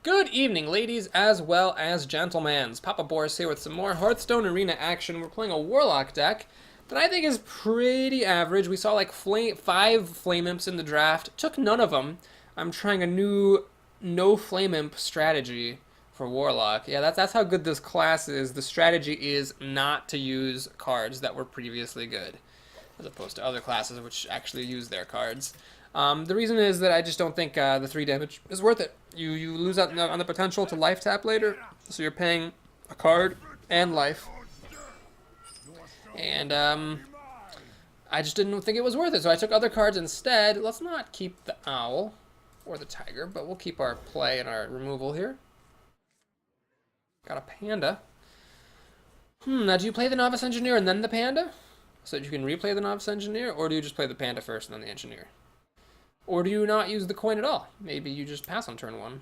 Good evening, ladies as well as gentlemen. Papa Boris here with some more Hearthstone Arena action. We're playing a Warlock deck that I think is pretty average. We saw like five Flame Imps in the draft. Took none of them. I'm trying a new no Flame Imp strategy for Warlock. Yeah, that's how good this class is. The strategy is not to use cards that were previously good, as opposed to other classes which actually use their cards. The reason is that I just don't think the 3 damage is worth it. You lose out on the potential to life tap later, so you're paying a card and life. And I just didn't think it was worth it, so I took other cards instead. Let's not keep the owl or the tiger, but we'll keep our play and our removal here. Got a panda. Now do you play the novice engineer and then the panda, so that you can replay the novice engineer, or do you just play the panda first and then the engineer? Or do you not use the coin at all? Maybe you just pass on turn 1.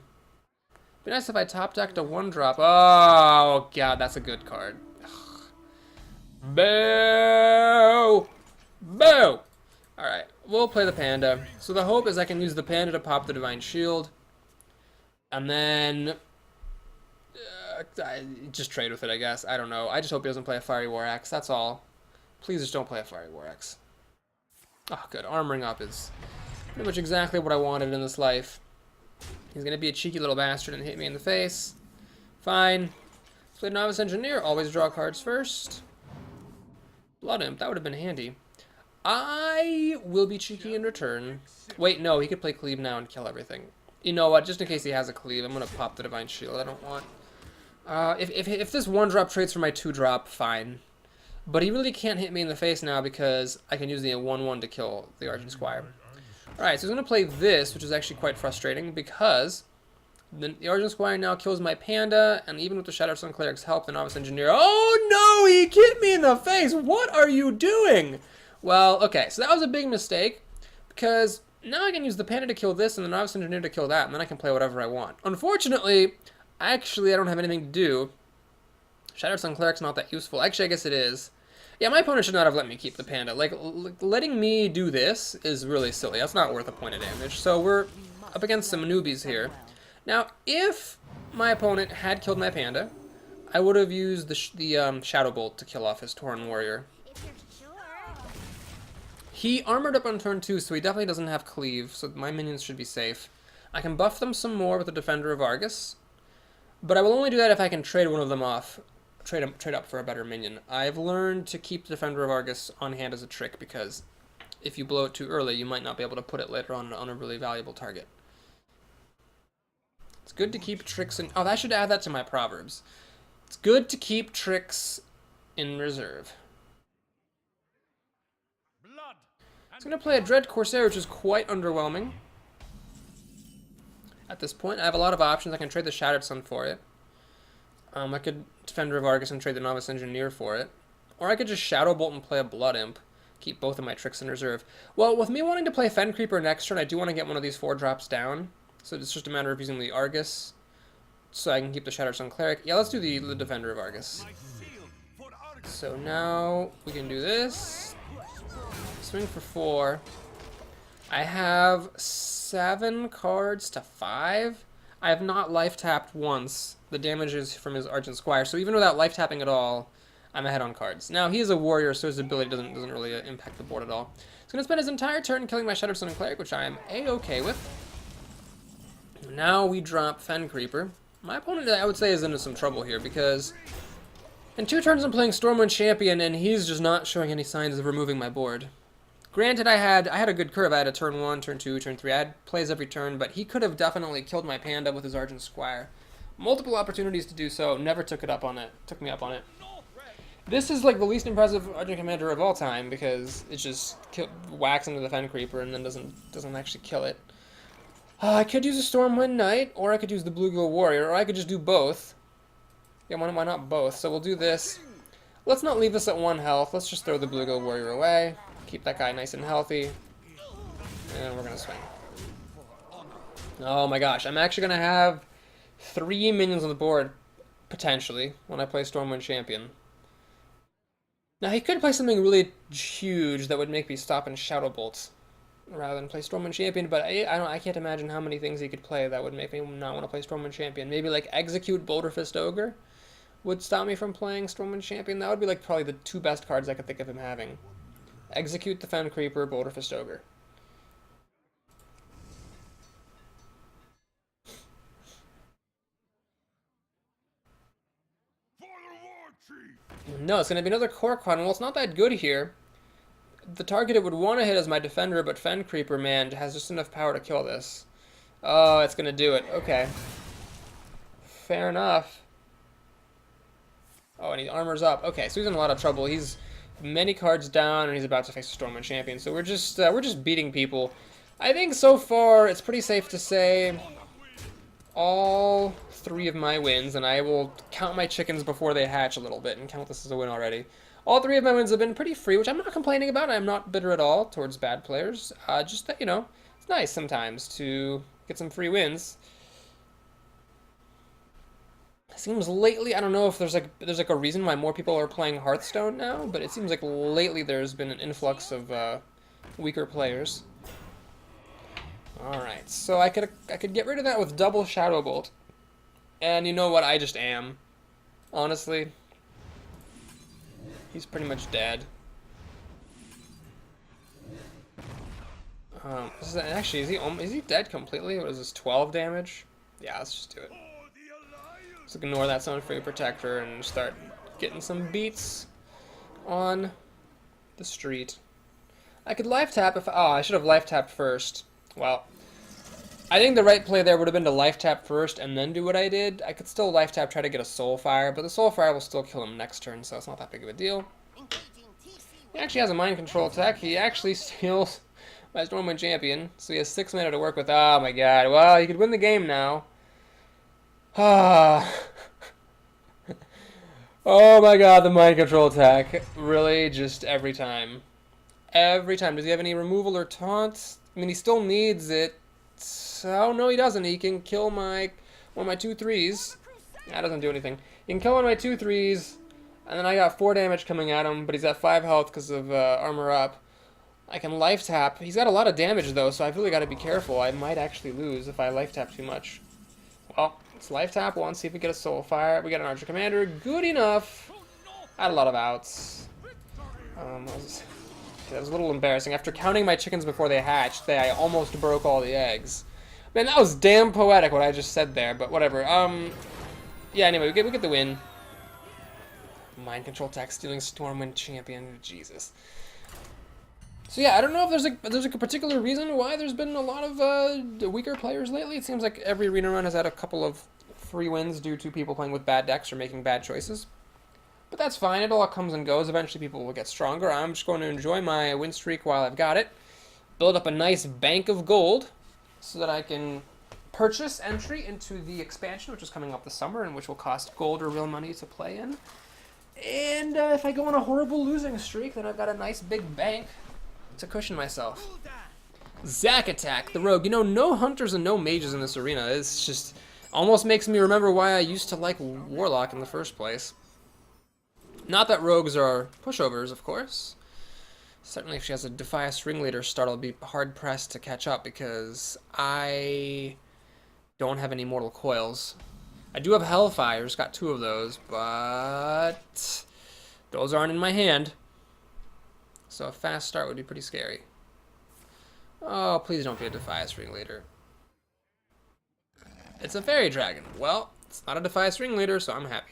Be nice if I top decked a 1-drop. Oh, God, that's a good card. Ugh. Boo! Boo! Alright, we'll play the panda. So the hope is I can use the panda to pop the Divine Shield. And then just trade with it, I guess. I don't know. I just hope he doesn't play a Fiery War Axe. That's all. Please just don't play a Fiery War Axe. Oh, good. Armoring up is pretty much exactly what I wanted in this life. He's going to be a cheeky little bastard and hit me in the face. Fine. Play Novice Engineer. Always draw cards first. Blood Imp. That would have been handy. I will be cheeky in return. Wait, no. He could play Cleave now and kill everything. You know what? Just in case he has a Cleave, I'm going to pop the Divine Shield. I don't want... if this 1-drop trades for my 2-drop, fine. But he really can't hit me in the face now because I can use the 1/1 to kill the Argent Squire. Alright, so he's going to play this, which is actually quite frustrating because the Argent Squire now kills my panda, and even with the Shattered Cleric's help, the Novice Engineer... Oh no, he hit me in the face! What are you doing? Well, okay, so that was a big mistake because now I can use the panda to kill this and the Novice Engineer to kill that, and then I can play whatever I want. Unfortunately, I don't have anything to do. Shattered Cleric's not that useful. Actually, I guess it is. Yeah, my opponent should not have let me keep the panda. Like, letting me do this is really silly. That's not worth a point of damage. So we're up against some newbies here. Now, if my opponent had killed my panda, I would have used the Shadow Bolt to kill off his Tauren Warrior. He armored up on turn 2, so he definitely doesn't have Cleave, so my minions should be safe. I can buff them some more with the Defender of Argus, but I will only do that if I can trade one of them off. Trade up for a better minion. I've learned to keep the Defender of Argus on hand as a trick because if you blow it too early, you might not be able to put it later on a really valuable target. It's good to keep tricks in... Oh, I should add that to my proverbs. It's good to keep tricks in reserve. He's going to play a Dread Corsair, which is quite underwhelming. At this point, I have a lot of options. I can trade the Shattered Sun for it. I could Defender of Argus and trade the Novice Engineer for it. Or I could just Shadow Bolt and play a Blood Imp. Keep both of my tricks in reserve. Well, with me wanting to play Fen Creeper next turn, I do want to get one of these 4-drops down. So it's just a matter of using the Argus so I can keep the Shattered Sun Cleric. Yeah, let's do the Defender of Argus. So now we can do this. Swing for 4. I have 7 cards to 5. I have not life tapped once. The damage is from his Argent Squire, so even without life tapping at all, I'm ahead on cards. Now, he is a warrior, so his ability doesn't really impact the board at all. He's going to spend his entire turn killing my Shattered Sun Cleric, which I am A-okay with. Now we drop Fen Creeper. My opponent, I would say, is into some trouble here, because in 2 turns I'm playing Stormwind Champion, and he's just not showing any signs of removing my board. Granted, I had a good curve. I had a turn 1, turn 2, turn 3. I had plays every turn, but he could have definitely killed my panda with his Argent Squire. Multiple opportunities to do so, never took me up on it. This is like the least impressive Argent Commander of all time because it just whacks into the Fen Creeper and then doesn't actually kill it. I could use a Stormwind Knight, or I could use the Bluegill Warrior, or I could just do both. Yeah, why not both? So we'll do this. Let's not leave this at 1 health. Let's just throw the Bluegill Warrior away. Keep that guy nice and healthy. And we're going to swing. Oh my gosh, I'm actually going to have 3 minions on the board, potentially, when I play Stormwind Champion. Now, he could play something really huge that would make me stop and Shadow Bolt. rather than play Stormwind Champion, but I can't imagine how many things he could play that would make me not want to play Stormwind Champion. Maybe like Execute Boulder Fist Ogre would stop me from playing Stormwind Champion. That would be like probably the two best cards I could think of him having. Execute the Fen Creeper, Boulder Fist Ogre. No, it's going to be another Korkon. Well, it's not that good here. The target it would want to hit is my defender, but Fen Creeper, man, has just enough power to kill this. Oh, it's going to do it. Okay. Fair enough. Oh, and he armors up. Okay, so he's in a lot of trouble. He's many cards down, and he's about to face a Stormwind Champion. So we're just beating people. I think so far it's pretty safe to say all 3 of my wins, and I will count my chickens before they hatch a little bit and count this as a win already. All 3 of my wins have been pretty free, which I'm not complaining about. I'm not bitter at all towards bad players. Just that, you know, it's nice sometimes to get some free wins. It seems lately, I don't know if there's like a reason why more people are playing Hearthstone now, but it seems like lately there's been an influx of weaker players. All right, so I could get rid of that with double Shadow Bolt, and you know what? I just am, honestly. He's pretty much dead. Actually, is he dead completely? What is this, 12 damage? Yeah, let's just do it. Let's ignore that Summon Free Protector and start getting some beats on the street. I could life tap if... Oh, I should have life tapped first. Well, I think the right play there would have been to life tap first and then do what I did. I could still life tap, try to get a Soul Fire, but the Soul Fire will still kill him next turn, so it's not that big of a deal. He actually has a Mind Control attack. He actually steals my Stormwind Champion, so he has 6 mana to work with. Oh my god. Well, he could win the game now. Ah. Oh my god, the Mind Control attack. Really, just every time. Every time. Does he have any removal or taunts? I mean, he still needs it. Oh, no, he doesn't. He can kill one of my 2/3s. That doesn't do anything. He can kill one of my 2/3s, and then I got 4 damage coming at him, but he's at 5 health because of armor up. I can life tap. He's got a lot of damage, though, so I've really got to be careful. I might actually lose if I life tap too much. Well, let's life tap once, see if we get a Soul Fire. We got an Archer Commander. Good enough. I had a lot of outs. That was a little embarrassing. After counting my chickens before they hatched, I almost broke all the eggs. Man, that was damn poetic what I just said there, but whatever. Yeah, anyway, we get the win. Mind Control attack, stealing Stormwind Champion. Jesus. So yeah, I don't know if there's like a particular reason why there's been a lot of weaker players lately. It seems like every arena run has had a couple of free wins due to people playing with bad decks or making bad choices. But that's fine. It all comes and goes. Eventually people will get stronger. I'm just going to enjoy my win streak while I've got it. Build up a nice bank of gold so that I can purchase entry into the expansion, which is coming up this summer and which will cost gold or real money to play in. And if I go on a horrible losing streak, then I've got a nice big bank to cushion myself. Zack Attack, the rogue. You know, no hunters and no mages in this arena. It's just almost makes me remember why I used to like Warlock in the first place. Not that rogues are pushovers, of course. Certainly if she has a Defias Ringleader start, I'll be hard-pressed to catch up because I don't have any Mortal Coils. I do have Hellfires, got 2 of those, but those aren't in my hand. So a fast start would be pretty scary. Oh, please don't be a Defias Ringleader. It's a Fairy Dragon. Well, it's not a Defias Ringleader, so I'm happy.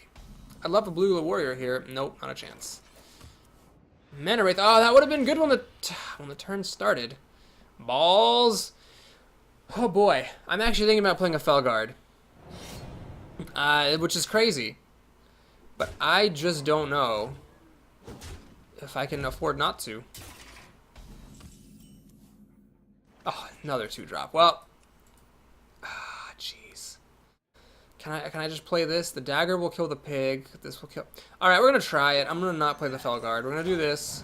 I'd love a blue warrior here. Nope, not a chance. Mana Wraith. Oh, that would have been good when the turn started. Balls. Oh boy, I'm actually thinking about playing a Felguard, which is crazy. But I just don't know if I can afford not to. Oh, another 2-drop. Well, jeez. Can I just play this? The dagger will kill the pig. This will kill... Alright, we're going to try it. I'm going to not play the Felguard. We're going to do this.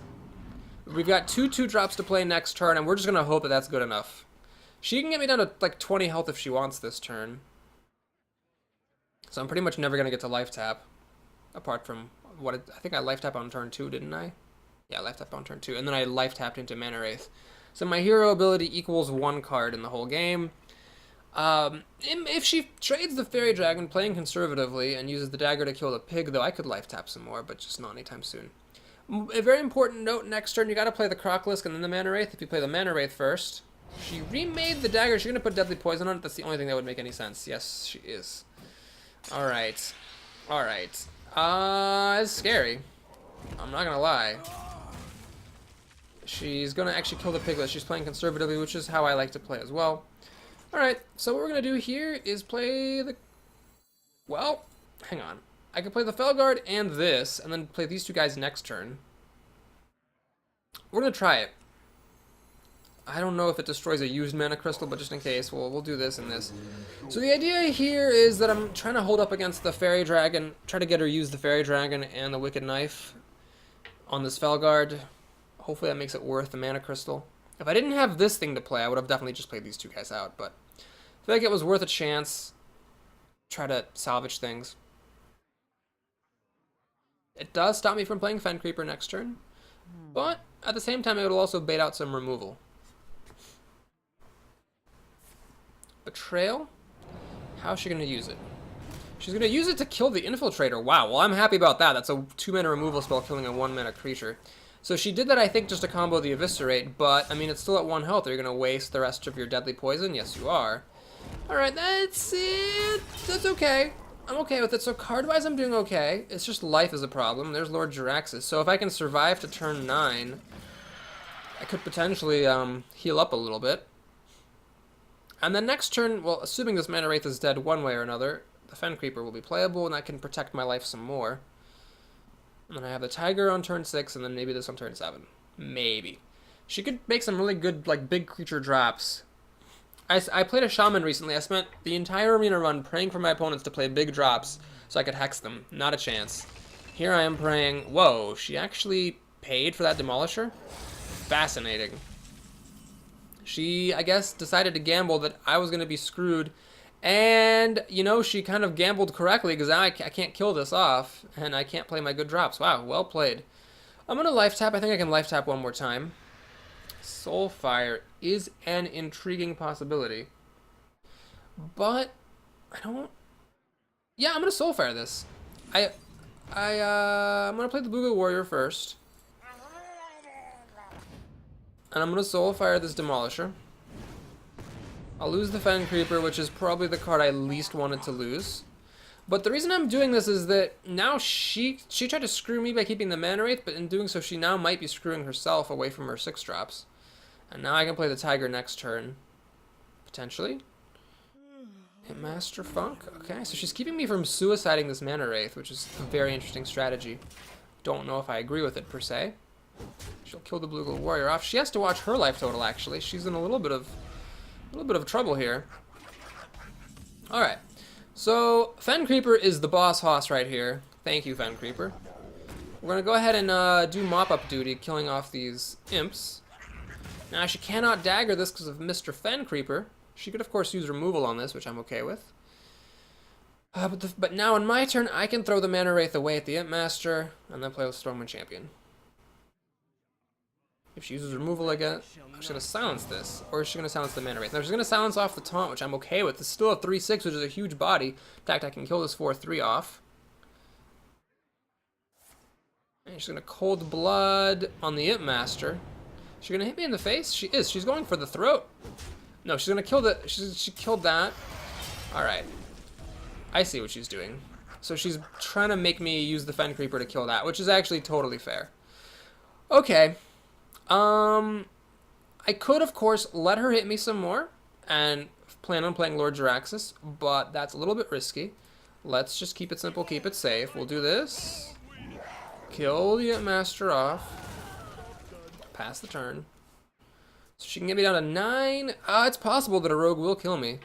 We've got 2 2-drops to play next turn, and we're just going to hope that that's good enough. She can get me down to, like, 20 health if she wants this turn. So I'm pretty much never going to get to life tap. Apart from I think I life tap on turn 2, didn't I? Yeah, life tap on turn 2. And then I life tapped into Mana Wraith. So my hero ability equals 1 card in the whole game. If she trades the Fairy Dragon, playing conservatively, and uses the dagger to kill the pig, though, I could life tap some more, but just not anytime soon. A very important note, next turn, you gotta play the Crocolisk and then the Mana Wraith. If you play the Mana Wraith first, she remade the dagger. She's gonna put Deadly Poison on it. That's the only thing that would make any sense. Yes, she is. Alright. Alright. It's scary. I'm not gonna lie. She's gonna actually kill the piglet. She's playing conservatively, which is how I like to play as well. Alright, so what we're gonna do here is play the... Well, hang on. I can play the Felguard and this, and then play these two guys next turn. We're gonna try it. I don't know if it destroys a used mana crystal, but just in case, we'll do this and this. So the idea here is that I'm trying to hold up against the Fairy Dragon, try to get her to use the Fairy Dragon and the Wicked Knife on this Felguard. Hopefully that makes it worth the mana crystal. If I didn't have this thing to play, I would have definitely just played these two guys out, but I feel like it was worth a chance. Try to salvage things. It does stop me from playing Fen Creeper next turn, but at the same time it will also bait out some removal. Betrayal? How's she going to use it? She's going to use it to kill the Infiltrator. Wow, well I'm happy about that. That's a 2-mana removal spell killing a 1-mana creature. So she did that, I think, just to combo the Eviscerate, but, I mean, it's still at 1 health. Are you going to waste the rest of your Deadly Poison? Yes, you are. Alright, that's it. That's okay. I'm okay with it. So card-wise, I'm doing okay. It's just life is a problem. There's Lord JARAXXUS. So if I can survive to turn 9, I could potentially heal up a little bit. And then next turn, well, assuming this Mana Wraith is dead one way or another, the Fen Creeper will be playable, and I can protect my life some more. And then I have the Tiger on turn 6, and then maybe this on turn 7. Maybe. She could make some really good, like, big creature drops. I played a Shaman recently. I spent the entire arena run praying for my opponents to play big drops so I could hex them. Not a chance. Here I am praying... Whoa, she actually paid for that Demolisher? Fascinating. She, I guess, decided to gamble that I was going to be screwed. And, you know, she kind of gambled correctly because I can't kill this off. And I can't play my good drops. Wow, well played. I'm going to life tap. I think I can life tap one more time. Soulfire is an intriguing possibility. But, I don't... Yeah, I'm going to Soulfire this. I'm going to play the Boogaloo Warrior first. And I'm going to Soulfire this Demolisher. I'll lose the Fen Creeper, which is probably the card I least wanted to lose. But the reason I'm doing this is that now she tried to screw me by keeping the Mana Wraith, but in doing so she now might be screwing herself away from her 6-drops. And now I can play the Tiger next turn. Potentially. Master Funk? Okay, so she's keeping me from suiciding this Mana Wraith, which is a very interesting strategy. Don't know if I agree with it, per se. She'll kill the Boogaloo Warrior off. She has to watch her life total, actually. She's in a little bit of trouble here. Alright. So, Fen Creeper is the boss hoss right here. Thank you, Fen Creeper. We're going to go ahead and do mop-up duty, killing off these imps. Now, she cannot dagger this because of Mr. Fen Creeper. She could, of course, use removal on this, which I'm okay with. But now, in my turn, I can throw the Mana Wraith away at the Imp Master, and then play with Stormwind Champion. If she uses removal again, she's going to silence this. Or is she going to silence the Mana Wraith? No, she's going to silence off the taunt, which I'm okay with. It's still a 3-6, which is a huge body. In fact, I can kill this 4-3 off. And she's going to Cold Blood on the Imp Master. Is she going to hit me in the face? She is. She's going for the throat. No, she's going to kill the... She killed that. Alright. I see what she's doing. So she's trying to make me use the Fen Creeper to kill that, which is actually totally fair. Okay. I could, of course, let her hit me some more and plan on playing Lord JARAXXUS, but that's a little bit risky. Let's just keep it simple, keep it safe. We'll do this. Kill the Master off. Pass the turn. So she can get me down to 9. It's possible that a rogue will kill me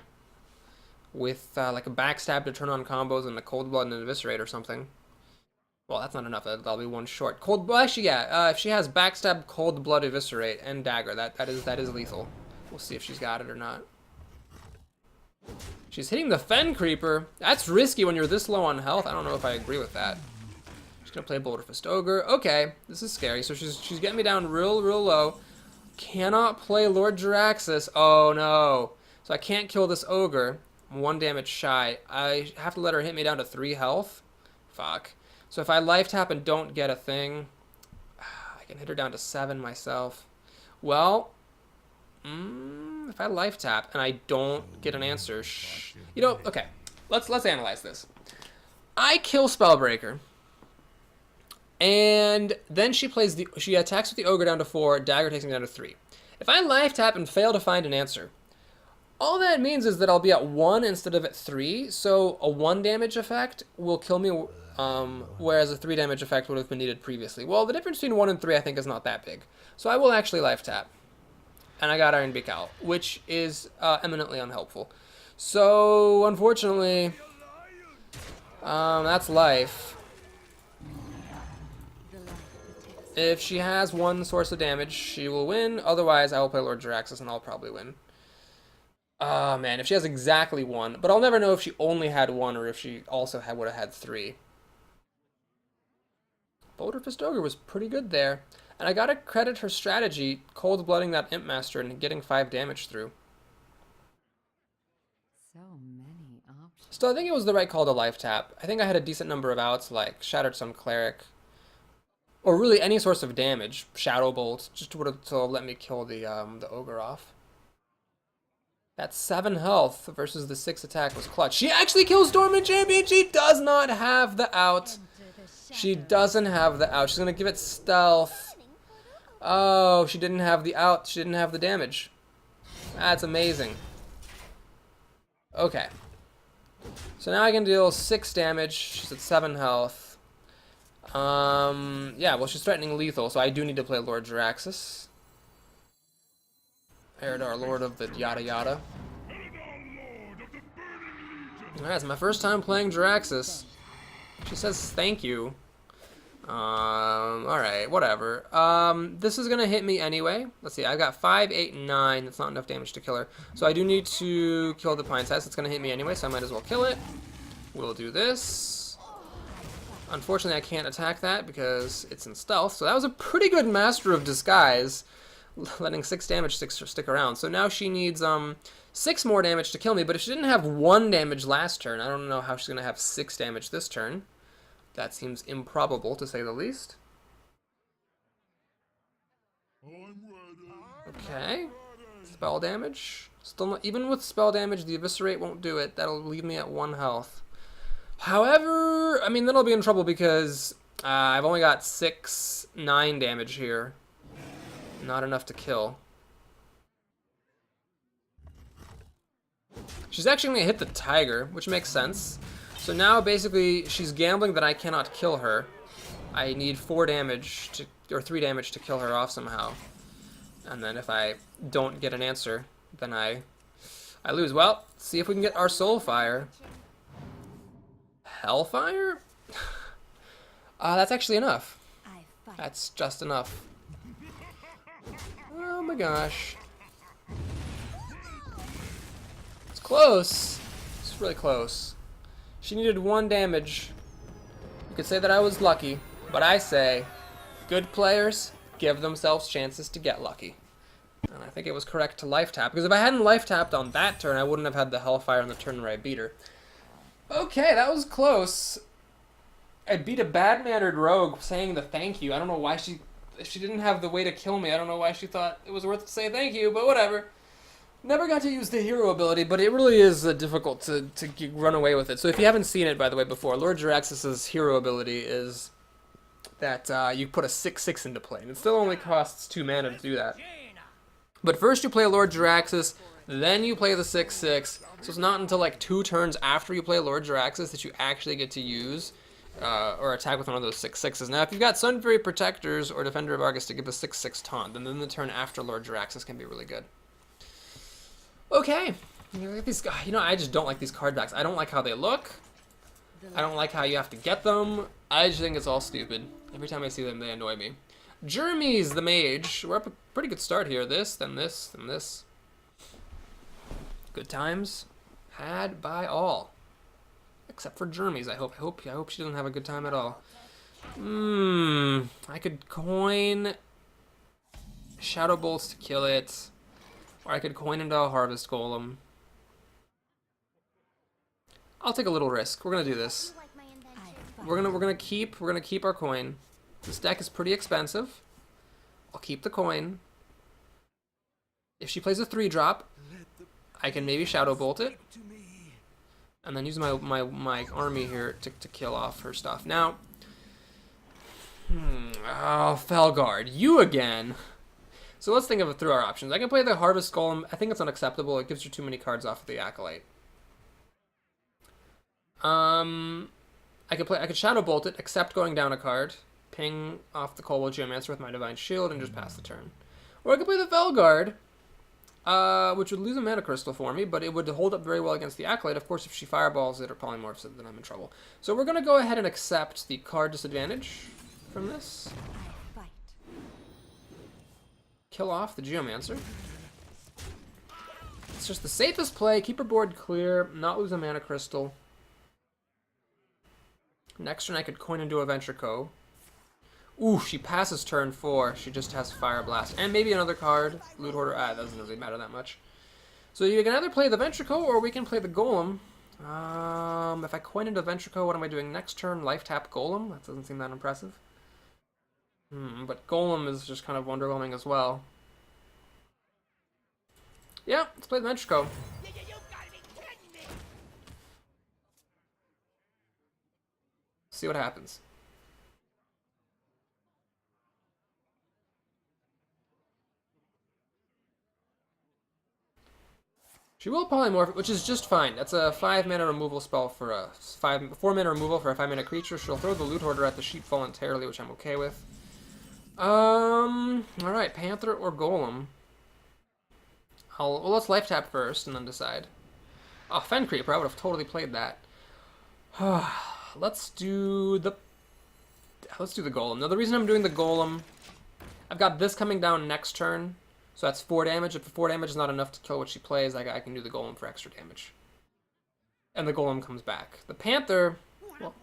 with like a backstab to turn on combos and a Cold Blood and an Eviscerate or something. Well, that's not enough. That'll be one short. Cold Blood, actually, yeah. If she has Backstab, Cold Blood, Eviscerate, and Dagger, that is lethal. We'll see if she's got it or not. She's hitting the Fen Creeper. That's risky when you're this low on health. I don't know if I agree with that. She's gonna play Boulder Fist Ogre. Okay, this is scary. So she's getting me down real low. Cannot play Lord JARAXXUS. Oh no. So I can't kill this ogre. I'm 1 damage shy. I have to let her hit me down to 3 health. Fuck. So if I life tap and don't get a thing, I can hit her down to 7 myself. Well, if I life tap and I don't get an answer, you know, okay. Let's analyze this. I kill Spellbreaker. And then she attacks with the ogre down to 4, dagger takes me down to 3. If I life tap and fail to find an answer, all that means is that I'll be at 1 instead of at 3, so a 1 damage effect will kill me, whereas a 3 damage effect would have been needed previously. Well, the difference between 1 and 3 I think is not that big. So I will actually life tap. And I got Iron Beak out, which is eminently unhelpful. So, unfortunately, that's life. If she has 1 source of damage, she will win. Otherwise, I will play Lord JARAXXUS and I'll probably win. Oh, man, if she has exactly 1. But I'll never know if she only had 1 or if she also would have had 3. Boulder Fist Ogre was pretty good there. And I gotta credit her strategy, cold blooding that Imp Master and getting 5 damage through. So many options. Still, I think it was the right call to life tap. I think I had a decent number of outs, like Shattered Sun Cleric, or really any source of damage, Shadow Bolt, just to let me kill the ogre off. That 7 health versus the 6 attack was clutch. She actually kills Dormant Champion. She does not have the out. She doesn't have the out. She's gonna give it stealth. Oh, she didn't have the out. She didn't have the damage. That's amazing. Okay. So now I can deal 6 damage. She's at 7 health. Yeah, well, she's threatening lethal, so I do need to play Lord JARAXXUS. Eredar, Lord of the yada yada. Alright, it's my first time playing JARAXXUS. She says thank you. Alright, whatever. This is gonna hit me anyway. Let's see, I got 5, 8, and 9. That's not enough damage to kill her. So I do need to kill the Pine Size. It's gonna hit me anyway, so I might as well kill it. We'll do this. Unfortunately, I can't attack that because it's in stealth. So that was a pretty good Master of Disguise, letting 6 damage stick around. So now she needs 6 more damage to kill me. But if she didn't have 1 damage last turn, I don't know how she's gonna have 6 damage this turn. That seems improbable, to say the least. Okay. Spell damage. Still not, even with spell damage, the Eviscerate won't do it. That'll leave me at 1 health. However, I mean, then I'll be in trouble because I've only got 6, 9 damage here. Not enough to kill. She's actually going to hit the tiger, which makes sense. So now, basically, she's gambling that I cannot kill her. I need 4 damage, or 3 damage to kill her off somehow. And then if I don't get an answer, then I lose. Well, see if we can get our Soulfire. Hellfire? That's actually enough. That's just enough. Oh my gosh. It's close. It's really close. She needed 1 damage. You could say that I was lucky, but I say good players give themselves chances to get lucky. And I think it was correct to life tap, because if I hadn't life tapped on that turn, I wouldn't have had the Hellfire on the turn where I beat her. Okay, that was close. I beat a bad-mannered rogue saying the thank you. I don't know why if she didn't have the way to kill me, I don't know why she thought it was worth to say thank you, but whatever. Never got to use the hero ability, but it really is difficult to run away with it. So if you haven't seen it, by the way, before, Lord JARAXXUS' hero ability is that you put a 6/6 into play, and it still only costs 2 mana to do that. But first you play Lord JARAXXUS, then you play the 6/6, so it's not until like 2 turns after you play Lord JARAXXUS that you actually get to use or attack with one of those 6/6s. Now, if you've got Sunfury Protectors or Defender of Argus to give a 6/6 taunt, then the turn after Lord JARAXXUS can be really good. Okay, these, I just don't like these card backs. I don't like how they look. I don't like how you have to get them. I just think it's all stupid. Every time I see them, they annoy me. Jeremy's the mage. We're up a pretty good start here. This, then this, then this. Good times had by all, except for Jeremy's. I hope she doesn't have a good time at all. I could coin Shadow Bolts to kill it. Or I could coin into a Harvest Golem. I'll take a little risk. We're gonna do this. We're gonna keep our coin. This deck is pretty expensive. I'll keep the coin. If she plays a 3-drop, I can maybe Shadow Bolt it. And then use my army here to kill off her stuff. Now, oh, Felguard, you again. So let's think of it through our options. I can play the Harvest Golem. I think it's unacceptable. It gives you too many cards off of the Acolyte. I could Shadow Bolt it, accept going down a card, ping off the Kobold Geomancer with my Divine Shield, and just pass the turn. Or I could play the Felguard, which would lose a mana crystal for me, but it would hold up very well against the Acolyte. Of course, if she fireballs it or polymorphs it, then I'm in trouble. So we're going to go ahead and accept the card disadvantage from this. Kill off the Geomancer. It's just the safest play. Keep her board clear, not lose a mana crystal. Next turn I could coin into a Venture Co. Ooh, she passes turn 4. She just has Fire Blast. And maybe another card. Loot Hoarder. It doesn't really matter that much. So you can either play the Venture Co. or we can play the Golem. If I coin into Venture Co., what am I doing next turn? Life tap Golem? That doesn't seem that impressive. But Golem is just kind of underwhelming as well. Yeah, let's play the Venture Co. See what happens. She will polymorph, which is just fine. That's a 5-mana removal spell for a 4-mana removal for a 5-mana creature. She'll throw the Loot Hoarder at the sheep voluntarily, which I'm okay with. Alright, Panther or Golem? Well, let's life tap first and then decide. Oh, Fen Creeper, I would have totally played that. Let's do the Golem. Now, the reason I'm doing the Golem, I've got this coming down next turn. So that's 4 damage. If the 4 damage is not enough to kill what she plays, I can do the Golem for extra damage. And the Golem comes back. The Panther... Well,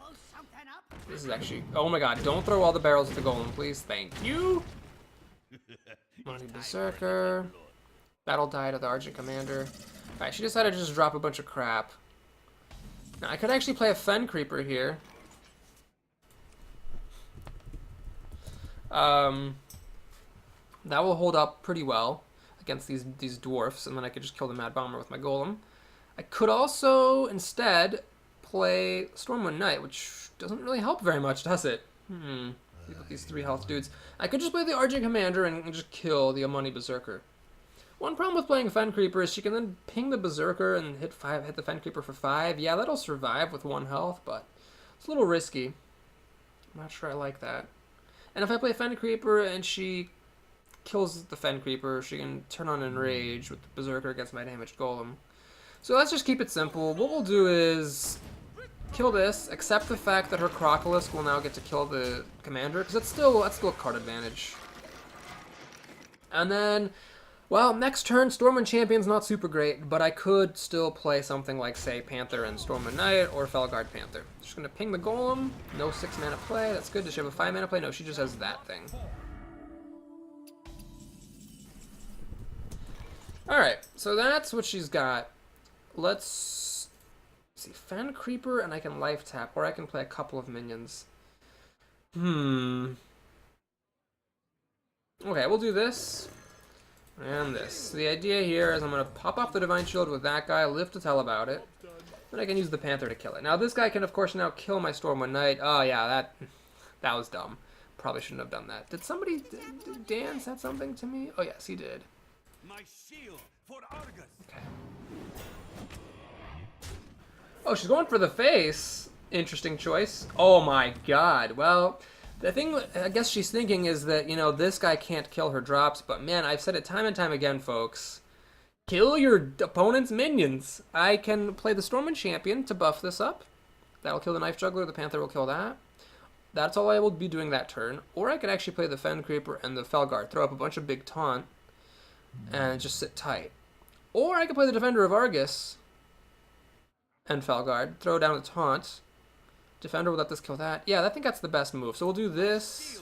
this is actually... Oh my god, don't throw all the barrels at the Golem, please. Thank you! Money Berserker. Battle Die to the Argent Commander. Alright, she decided to just drop a bunch of crap. Now, I could actually play a Fen Creeper here. That will hold up pretty well against these dwarfs, and then I could just kill the Mad Bomber with my Golem. I could also, instead, play Stormwind Knight, which doesn't really help very much, does it? These 3 health dudes. I could just play the Argent Commander and just kill the Money Berserker. One problem with playing Fen Creeper is she can then ping the Berserker and hit the Fen Creeper for 5. Yeah, that'll survive with 1 health, but it's a little risky. I'm not sure I like that. And if I play Fen Creeper and she kills the Fen Creeper, she can turn on Enrage with the Berserker against my damaged Golem. So let's just keep it simple. What we'll do is kill this, accept the fact that her Crocolisk will now get to kill the Commander, because that's still a card advantage. And then, well, next turn, Stormwind Champion's not super great, but I could still play something like, say, Panther and Stormwind Knight, or Felguard Panther. Just gonna ping the Golem, no 6-mana play, that's good. Does she have a 5-mana play? No, she just has that thing. Alright, so that's what she's got. Let's see, Fen Creeper, and I can life tap, or I can play a couple of minions. Okay, we'll do this. And this. So the idea here is I'm going to pop off the Divine Shield with that guy, live to tell about it. Then I can use the Panther to kill it. Now this guy can of course now kill my Stormwind Knight. Oh yeah, that was dumb. Probably shouldn't have done that. Did somebody... Did Dan said something to me? Oh yes, he did. My shield for Argus. Okay. Oh, she's going for the face. Interesting choice. Oh my god. Well... The thing I guess she's thinking is that, you know, this guy can't kill her drops, but man, I've said it time and time again, folks. Kill your opponent's minions. I can play the Stormwind Champion to buff this up. That'll kill the Knife Juggler, the Panther will kill that. That's all I will be doing that turn. Or I could actually play the Fen Creeper and the Felguard, throw up a bunch of big taunt, and just sit tight. Or I could play the Defender of Argus and Felguard, throw down the taunt. Defender will let this kill that. Yeah, I think that's the best move. So we'll do this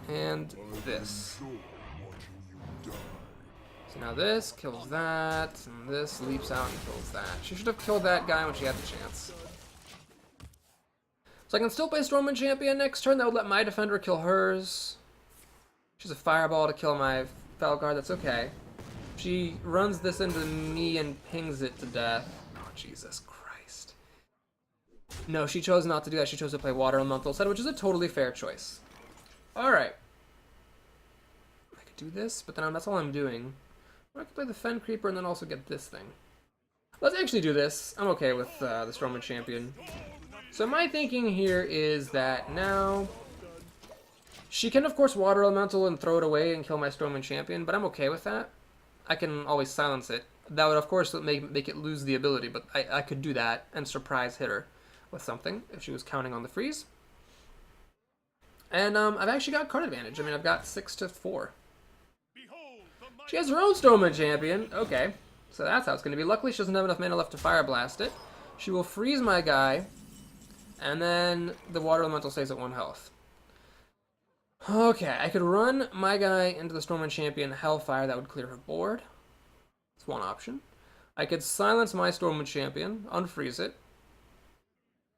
and this. So now this kills that, and this leaps out and kills that. She should have killed that guy when she had the chance. So I can still play Stormwind Champion next turn. That would let my defender kill hers. She's a fireball to kill my Felguard. That's okay. She runs this into me and pings it to death. Oh, Jesus Christ. No, she chose not to do that. She chose to play Water Elemental instead, which is a totally fair choice. Alright. I could do this, but then that's all I'm doing. Or I could play the Fen Creeper and then also get this thing. Let's actually do this. I'm okay with the Stormwind Champion. So my thinking here is that now she can of course Water Elemental and throw it away and kill my Stormwind Champion, but I'm okay with that. I can always silence it. That would of course make it lose the ability, but I could do that and surprise hit her with something if she was counting on the freeze. And I've actually got card advantage. I mean, I've got 6 to 4. She has her own Stormwind Champion. Okay, so that's how it's going to be. Luckily, she doesn't have enough mana left to Fire Blast it. She will freeze my guy, and then the Water Elemental stays at 1 health. Okay, I could run my guy into the Stormwind Champion Hellfire. That would clear her board. That's one option. I could silence my Stormwind Champion, unfreeze it.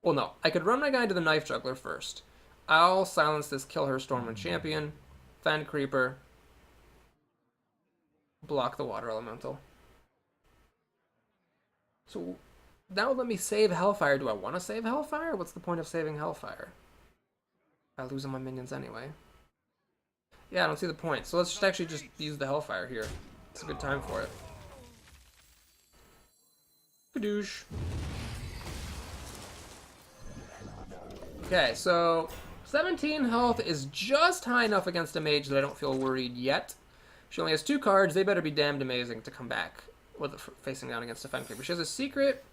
Well, no. I could run my guy into the Knife Juggler first. I'll silence this, kill her Stormwind Champion, Fen Creeper, block the Water Elemental. So that would let me save Hellfire. Do I want to save Hellfire? What's the point of saving Hellfire? I lose on my minions anyway. Yeah, I don't see the point. So let's just actually just use the Hellfire here. It's a good time for it. Kadoosh. Okay, so 17 health is just high enough against a mage that I don't feel worried yet. She only has 2 cards. They better be damned amazing to come back with facing down against a Fen Creeper. She has a secret.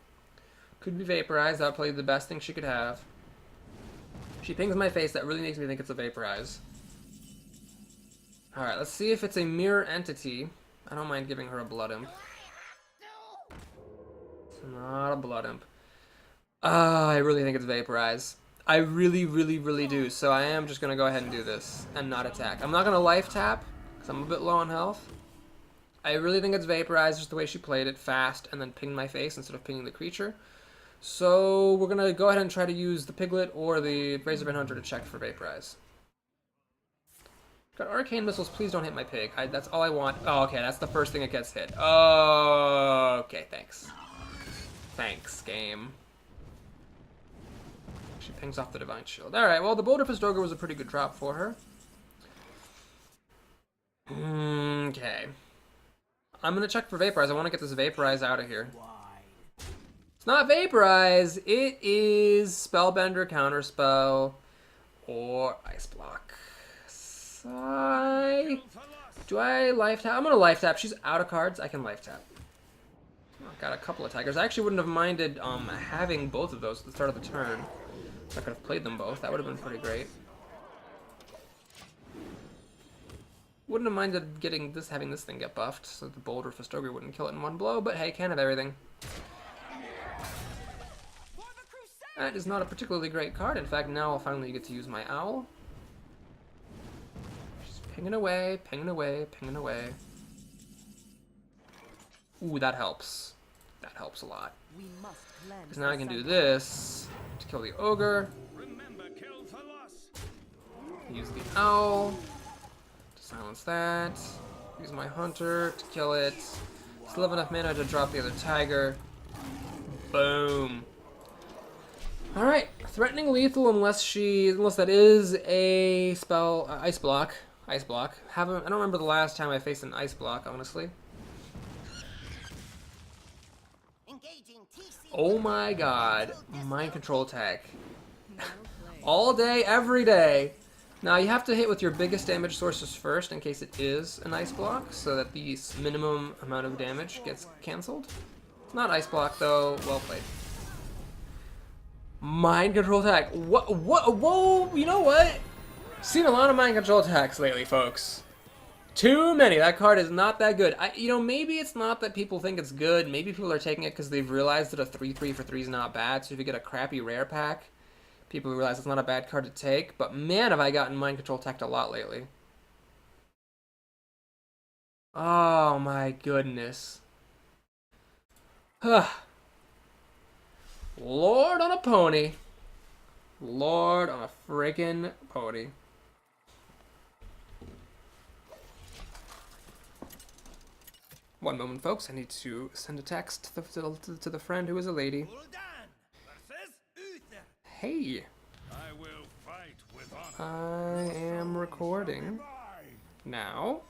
Could be vaporized. That would probably be the best thing she could have. She pings my face. That really makes me think it's a vaporize. Alright, let's see if it's a mirror entity. I don't mind giving her a Blood Imp. It's not a Blood Imp. I really think it's vaporize. I really, really, really do. So I am just going to go ahead and do this and not attack. I'm not going to life tap because I'm a bit low on health. I really think it's vaporize, just the way she played it, fast, and then pinged my face instead of pinging the creature. So we're going to go ahead and try to use the Piglet or the Razorbind Hunter to check for vaporize. Got Arcane Missiles. Please don't hit my pig. That's all I want. Oh, okay. That's the first thing that gets hit. Oh, okay. Thanks. Thanks, game. She pings off the Divine Shield. Alright, well, the Boulder Festoga was a pretty good drop for her. Okay. I'm going to check for Vaporize. I want to get this Vaporize out of here. It's not Vaporize. It is Spellbender, Counterspell, or Ice Block. Do I life tap? I'm going to life tap. She's out of cards. I can life tap. I've got a couple of Tigers. I actually wouldn't have minded having both of those at the start of the turn. I could have played them both. That would have been pretty great. Wouldn't have minded having this thing get buffed, so the Boulder Festoga wouldn't kill it in one blow, but hey, can't have everything. That is not a particularly great card. In fact, now I'll finally get to use my Owl. Just pinging away, pinging away, pinging away. Ooh, that helps. That helps a lot. Because now I can do this to kill the Ogre. Use the Owl to silence that. Use my Hunter to kill it. Still have enough mana to drop the other Tiger. Boom. Alright, threatening lethal unless that is a spell, Ice Block. Ice Block. I don't remember the last time I faced an Ice Block, honestly. Oh my god, Mind Control attack. All day, every day. Now you have to hit with your biggest damage sources first in case it is an Ice Block, so that the minimum amount of damage gets cancelled. It's not Ice Block though, well played. Mind Control attack. Whoa, you know what? Seen a lot of Mind Control attacks lately, folks. Too many. That card is not that good. Maybe it's not that people think it's good. Maybe people are taking it because they've realized that a 3/3 for 3 is not bad. So if you get a crappy rare pack, people realize it's not a bad card to take. But man, have I gotten Mind Control attacked a lot lately. Oh my goodness. Huh. Lord on a pony. Lord on a freaking pony. One moment, folks. I need to send a text to the friend who is a lady. Hey. I will fight with honor. I am recording now.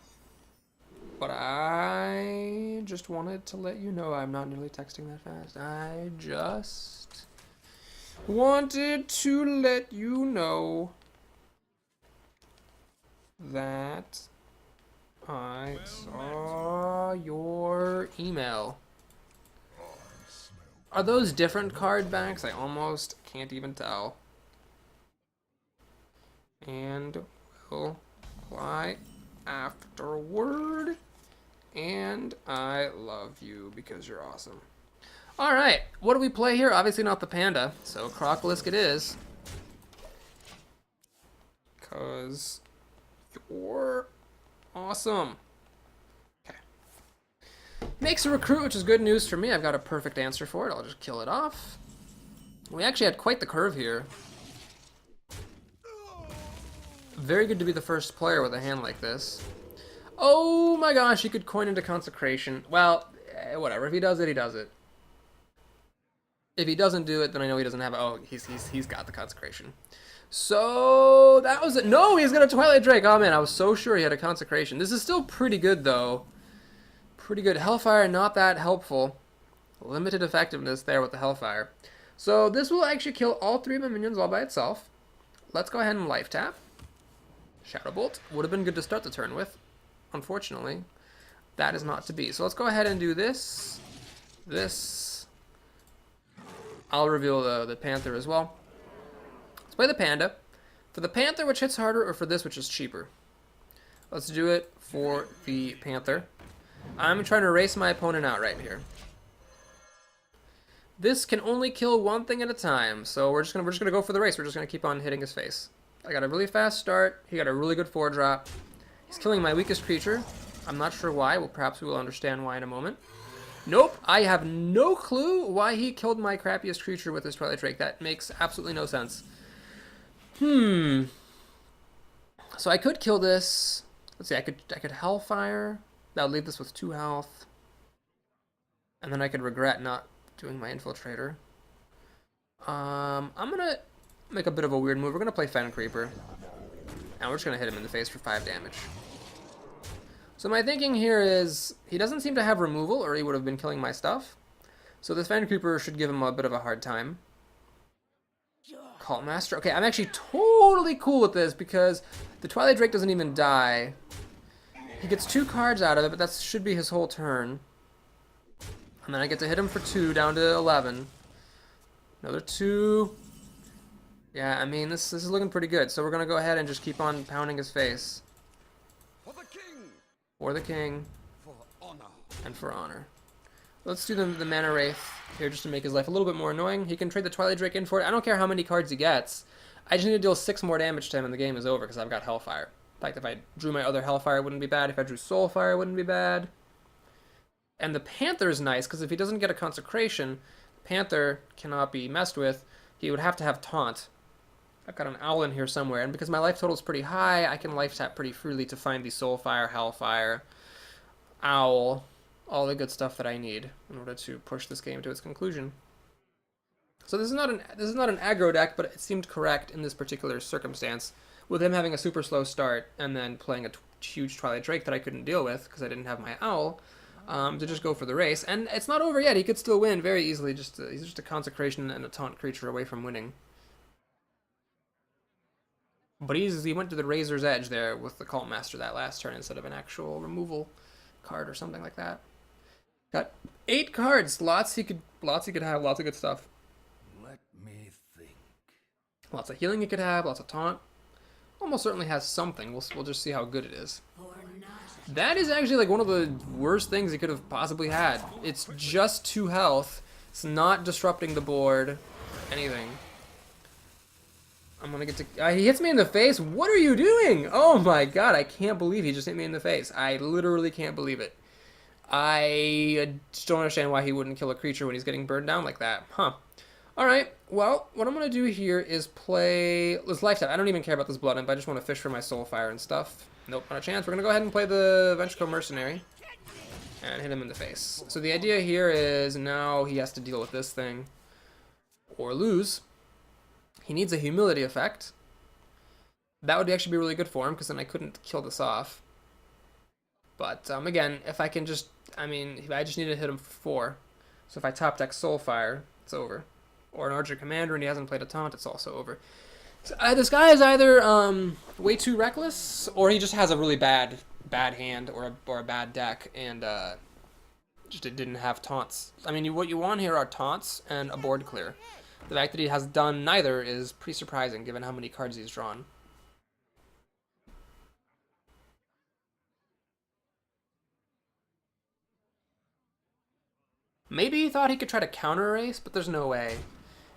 But I just wanted to let you know I'm not nearly texting that fast. I just wanted to let you know that I saw your email. Are those different card backs? I almost can't even tell. And we'll apply afterward. And I love you because you're awesome. Alright, what do we play here? Obviously not the panda, so Crocolisk it is. Because you're awesome. Okay. Makes a recruit, which is good news for me. I've got a perfect answer for it. I'll just kill it off. We actually had quite the curve here. Very good to be the first player with a hand like this. Oh my gosh, he could coin into Consecration. Well, whatever. If he does it, he does it. If he doesn't do it, then I know he doesn't have it. Oh, he's got the Consecration. So that was it. No, he's got a Twilight Drake. Oh man, I was so sure he had a Consecration. This is still pretty good though. Pretty good. Hellfire, not that helpful. Limited effectiveness there with the Hellfire. So this will actually kill all three of my minions all by itself. Let's go ahead and life tap. Shadow Bolt would have been good to start the turn with. Unfortunately, that is not to be. So let's go ahead and do this. This. I'll reveal the Panther as well. Let's play the Panda. For the Panther, which hits harder, or for this, which is cheaper? Let's do it for the Panther. I'm trying to race my opponent out right here. This can only kill one thing at a time, so we're just gonna go for the race. We're just gonna keep on hitting his face. I got a really fast start. He got a really good 4-drop. He's killing my weakest creature. I'm not sure why. Well, perhaps we will understand why in a moment. Nope. I have no clue why he killed my crappiest creature with his Twilight Drake. That makes absolutely no sense. So I could kill this. Let's see. I could Hellfire. That would leave this with 2 health. And then I could regret not doing my Infiltrator. I'm gonna make a bit of a weird move. We're gonna play Fen Creeper. And we're just going to hit him in the face for 5 damage. So my thinking here is, he doesn't seem to have removal, or he would have been killing my stuff. So this Fan Creeper should give him a bit of a hard time. Cult Master. Okay, I'm actually totally cool with this, because the Twilight Drake doesn't even die. He gets 2 cards out of it, but that should be his whole turn. And then I get to hit him for 2, down to 11. Another 2. Yeah, I mean, this is looking pretty good. So we're going to go ahead and just keep on pounding his face. For the king. For the king. For honor. And for honor. Let's do the Mana Wraith here just to make his life a little bit more annoying. He can trade the Twilight Drake in for it. I don't care how many cards he gets. I just need to deal 6 more damage to him and the game is over because I've got Hellfire. In fact, if I drew my other Hellfire, it wouldn't be bad. If I drew Soulfire, it wouldn't be bad. And the Panther is nice because if he doesn't get a Consecration, Panther cannot be messed with. He would have to have Taunt. I've got an Owl in here somewhere, and because my life total is pretty high, I can life tap pretty freely to find the Soulfire, Hellfire, Owl, all the good stuff that I need in order to push this game to its conclusion. So this is not an aggro deck, but it seemed correct in this particular circumstance, with him having a super slow start and then playing a huge Twilight Drake that I couldn't deal with because I didn't have my Owl. To just go for the race, and it's not over yet. He could still win very easily. He's just a Consecration and a Taunt creature away from winning. But he went to the Razor's Edge there with the Cult Master that last turn instead of an actual removal card or something like that. Got 8 cards. Lots he could have. Lots of good stuff. Let me think. Lots of healing he could have. Lots of taunt. Almost certainly has something. We'll just see how good it is. That is actually like one of the worst things he could have possibly had. It's just 2 health. It's not disrupting the board. Anything. I'm gonna get to... he hits me in the face? What are you doing? Oh my god, I can't believe he just hit me in the face. I literally can't believe it. I just don't understand why he wouldn't kill a creature when he's getting burned down like that. Huh. Alright, well, what I'm gonna do here is play... Let's life tap. I don't even care about this Blood Imp. I just want to fish for my Soulfire and stuff. Nope, not a chance. We're gonna go ahead and play the Ventricle Mercenary. And hit him in the face. So the idea here is now he has to deal with this thing. Or lose. He needs a humility effect. That would actually be really good for him, because then I couldn't kill this off. But, again, if I can just... I mean, I just need to hit him for 4. So if I top deck Soulfire, it's over. Or an Archer Commander and he hasn't played a taunt, it's also over. So, this guy is either way too reckless, or he just has a really bad hand, or a bad deck, and just it didn't have taunts. I mean, what you want here are taunts and a board clear. The fact that he has done neither is pretty surprising, given how many cards he's drawn. Maybe he thought he could try to counter erase, but there's no way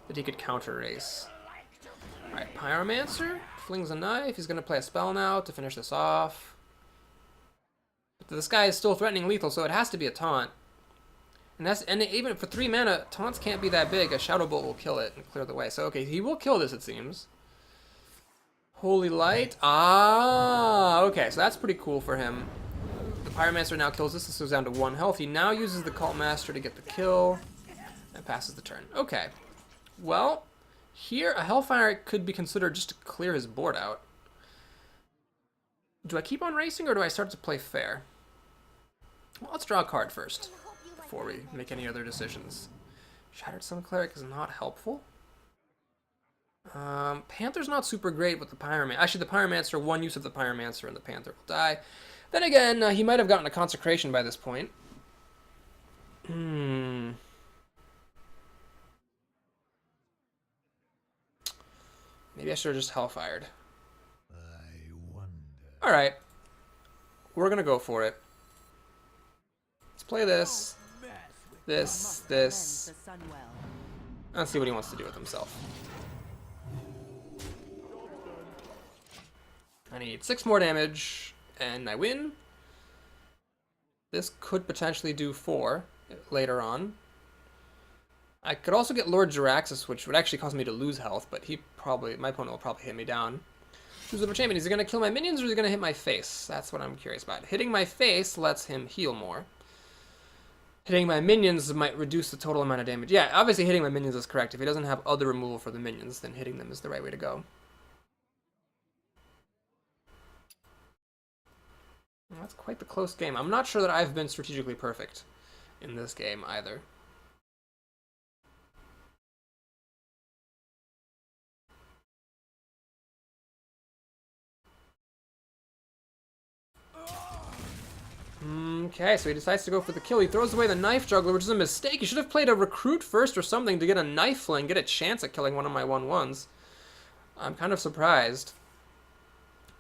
that he could counter erase. Alright, Pyromancer flings a knife. He's going to play a spell now to finish this off. But this guy is still threatening lethal, so it has to be a taunt. And even for 3 mana, taunts can't be that big. A Shadow Bolt will kill it and clear the way. So, okay, he will kill this, it seems. Holy Light. Ah, okay, so that's pretty cool for him. The Pyromancer now kills this. This goes down to 1 health. He now uses the Cult Master to get the kill and passes the turn. Okay. Well, here a Hellfire could be considered just to clear his board out. Do I keep on racing or do I start to play fair? Well, let's draw a card first before we make any other decisions. Shattered Sun Cleric is not helpful. Panther's not super great with the Pyromancer. Actually, the Pyromancer, 1 use of the Pyromancer and the Panther will die. Then again, he might have gotten a Consecration by this point. Maybe I should have just Hellfired. I wonder. Alright. We're gonna go for it. Let's play this. This. Let's see what he wants to do with himself. I need 6 more damage, and I win. This could potentially do 4 later on. I could also get Lord JARAXXUS, which would actually cause me to lose health, but my opponent will probably hit me down. Choose a champion. Is he going to kill my minions, or is he going to hit my face? That's what I'm curious about. Hitting my face lets him heal more. Hitting my minions might reduce the total amount of damage. Yeah, obviously hitting my minions is correct. If he doesn't have other removal for the minions, then hitting them is the right way to go. That's quite the close game. I'm not sure that I've been strategically perfect in this game either. Okay, so he decides to go for the kill. He throws away the Knife Juggler, which is a mistake. He should have played a Recruit first or something to get a Knife Fling, get a chance at killing one of my 1/1s. I'm kind of surprised.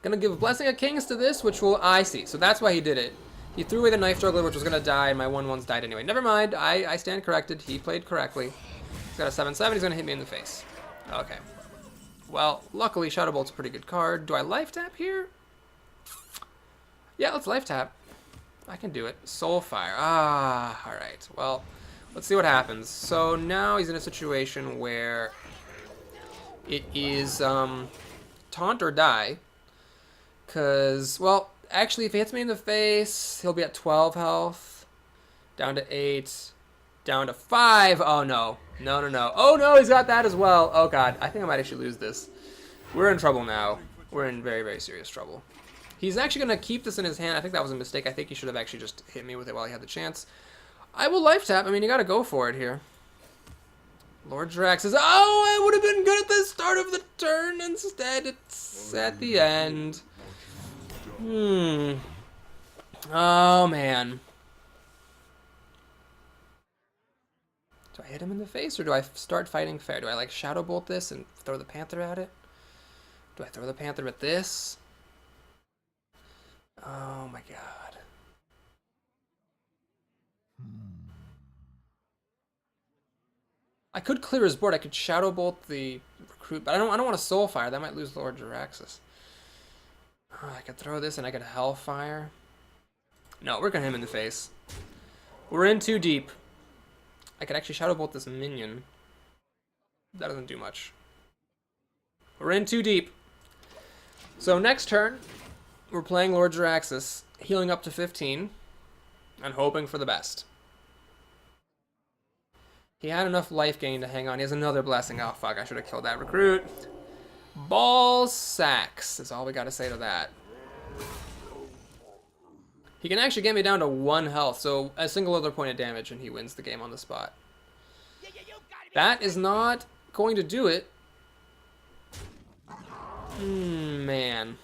Gonna give Blessing of Kings to this, which will... I see. So that's why he did it. He threw away the Knife Juggler, which was gonna die, and my 1/1s died anyway. Never mind. I stand corrected. He played correctly. He's got a 7/7. He's gonna hit me in the face. Okay. Well, luckily Shadow Bolt's a pretty good card. Do I life tap here? Yeah, let's life tap. I can do it. Soulfire. Ah, alright. Well, let's see what happens. So now he's in a situation where it is taunt or die. Because, well, actually, if he hits me in the face, he'll be at 12 health. Down to 8. Down to 5. Oh, no. No, no, no. Oh, no, he's got that as well. Oh, God. I think I might actually lose this. We're in trouble now. We're in very, very serious trouble. He's actually going to keep this in his hand. I think that was a mistake. I think he should have actually just hit me with it while he had the chance. I will life tap. I mean, you got to go for it here. Lord JARAXXUS says, oh, I would have been good at the start of the turn. Instead, it's at the end. Oh, man. Do I hit him in the face, or do I start fighting fair? Do I, like, Shadow Bolt this and throw the Panther at it? Do I throw the Panther at this? Oh, my God. I could clear his board. I could Shadow Bolt the recruit, but I don't want to Soulfire. That might lose Lord JARAXXUS. Oh, I could throw this and I could Hellfire. No, we're gonna hit him in the face. We're in too deep. I could actually Shadow Bolt this minion. That doesn't do much. We're in too deep. So next turn, we're playing Lord JARAXXUS, healing up to 15, and hoping for the best. He had enough life gain to hang on. He has another blessing. Oh, fuck, I should have killed that recruit. Ball sacks is all we got to say to that. He can actually get me down to 1 health, so a single other point of damage and he wins the game on the spot. That is not going to do it. Man.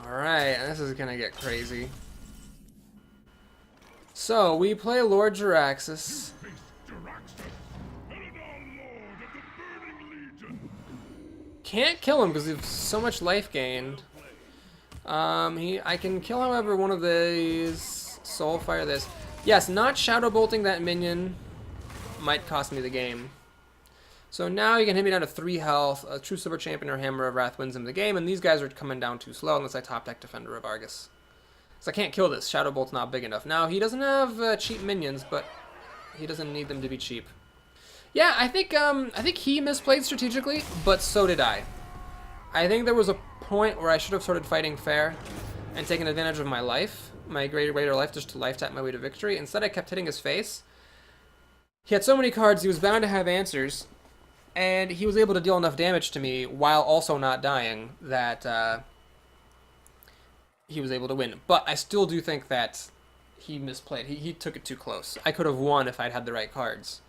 Alright, this is gonna get crazy. So, we play Lord JARAXXUS. Can't kill him because he has so much life gained. I can kill, however, one of these. Soulfire this. Yes, not Shadow Bolting that minion might cost me the game. So now he can hit me down to 3 health. A True Silver Champion or Hammer of Wrath wins him the game, and these guys are coming down too slow unless I top deck Defender of Argus. So I can't kill this. Shadow Bolt's not big enough. Now, he doesn't have cheap minions, but he doesn't need them to be cheap. Yeah, I think he misplayed strategically, but so did I. I think there was a point where I should have started fighting fair and taken advantage of my life, my greater life, just to life tap my way to victory. Instead, I kept hitting his face. He had so many cards, he was bound to have answers, and he was able to deal enough damage to me while also not dying that he was able to win. But I still do think that he misplayed. He took it too close. I could have won if I'd had the right cards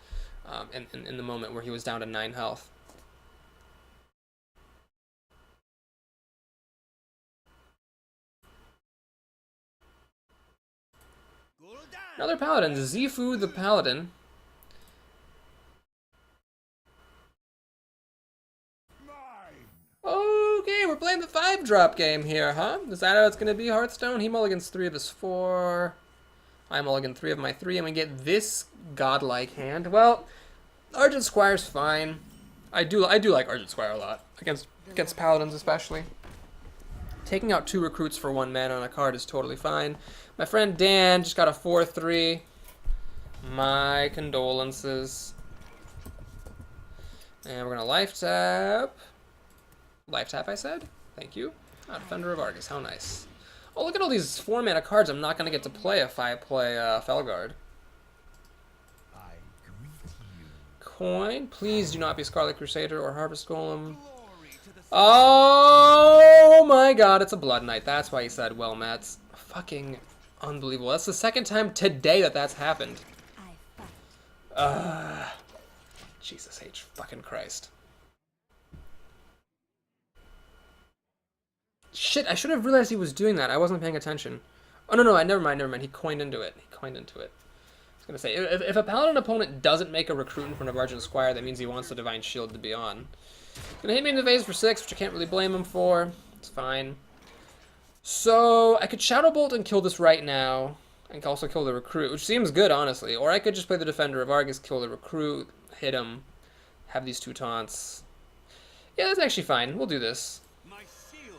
in the moment where he was down to 9 health. Another Paladin, Zifu the Paladin. Okay, we're playing the 5-drop game here, huh? Is that how it's going to be, Hearthstone? He mulligans 3 of his 4. I mulligan 3 of my 3, and we get this godlike hand. Well, Argent Squire's fine. I do like Argent Squire a lot, against Paladins especially. Taking out 2 recruits for 1 mana on a card is totally fine. My friend Dan just got a 4-3. My condolences. And we're going to life tap. Life tap, I said? Thank you. Ah, Defender of Argus, how nice. Oh, look at all these 4-mana cards I'm not going to get to play if I play Felguard. Coin. Please do not be Scarlet Crusader or Harvest Golem. Oh my god, it's a Blood Knight. That's why he said well met. Fucking unbelievable. That's the 2nd time today that that's happened. Jesus H. fucking Christ. Shit, I should have realized he was doing that. I wasn't paying attention. Oh, no, never mind. He coined into it. I was gonna say, if a Paladin opponent doesn't make a recruit in front of Argent Squire, that means he wants the Divine Shield to be on. Gonna hit me in the face for 6, which I can't really blame him for. It's fine. So, I could Shadow Bolt and kill this right now. I can also kill the recruit, which seems good, honestly. Or I could just play the Defender of Argus, kill the recruit, hit him, have these 2 taunts. Yeah, that's actually fine. We'll do this.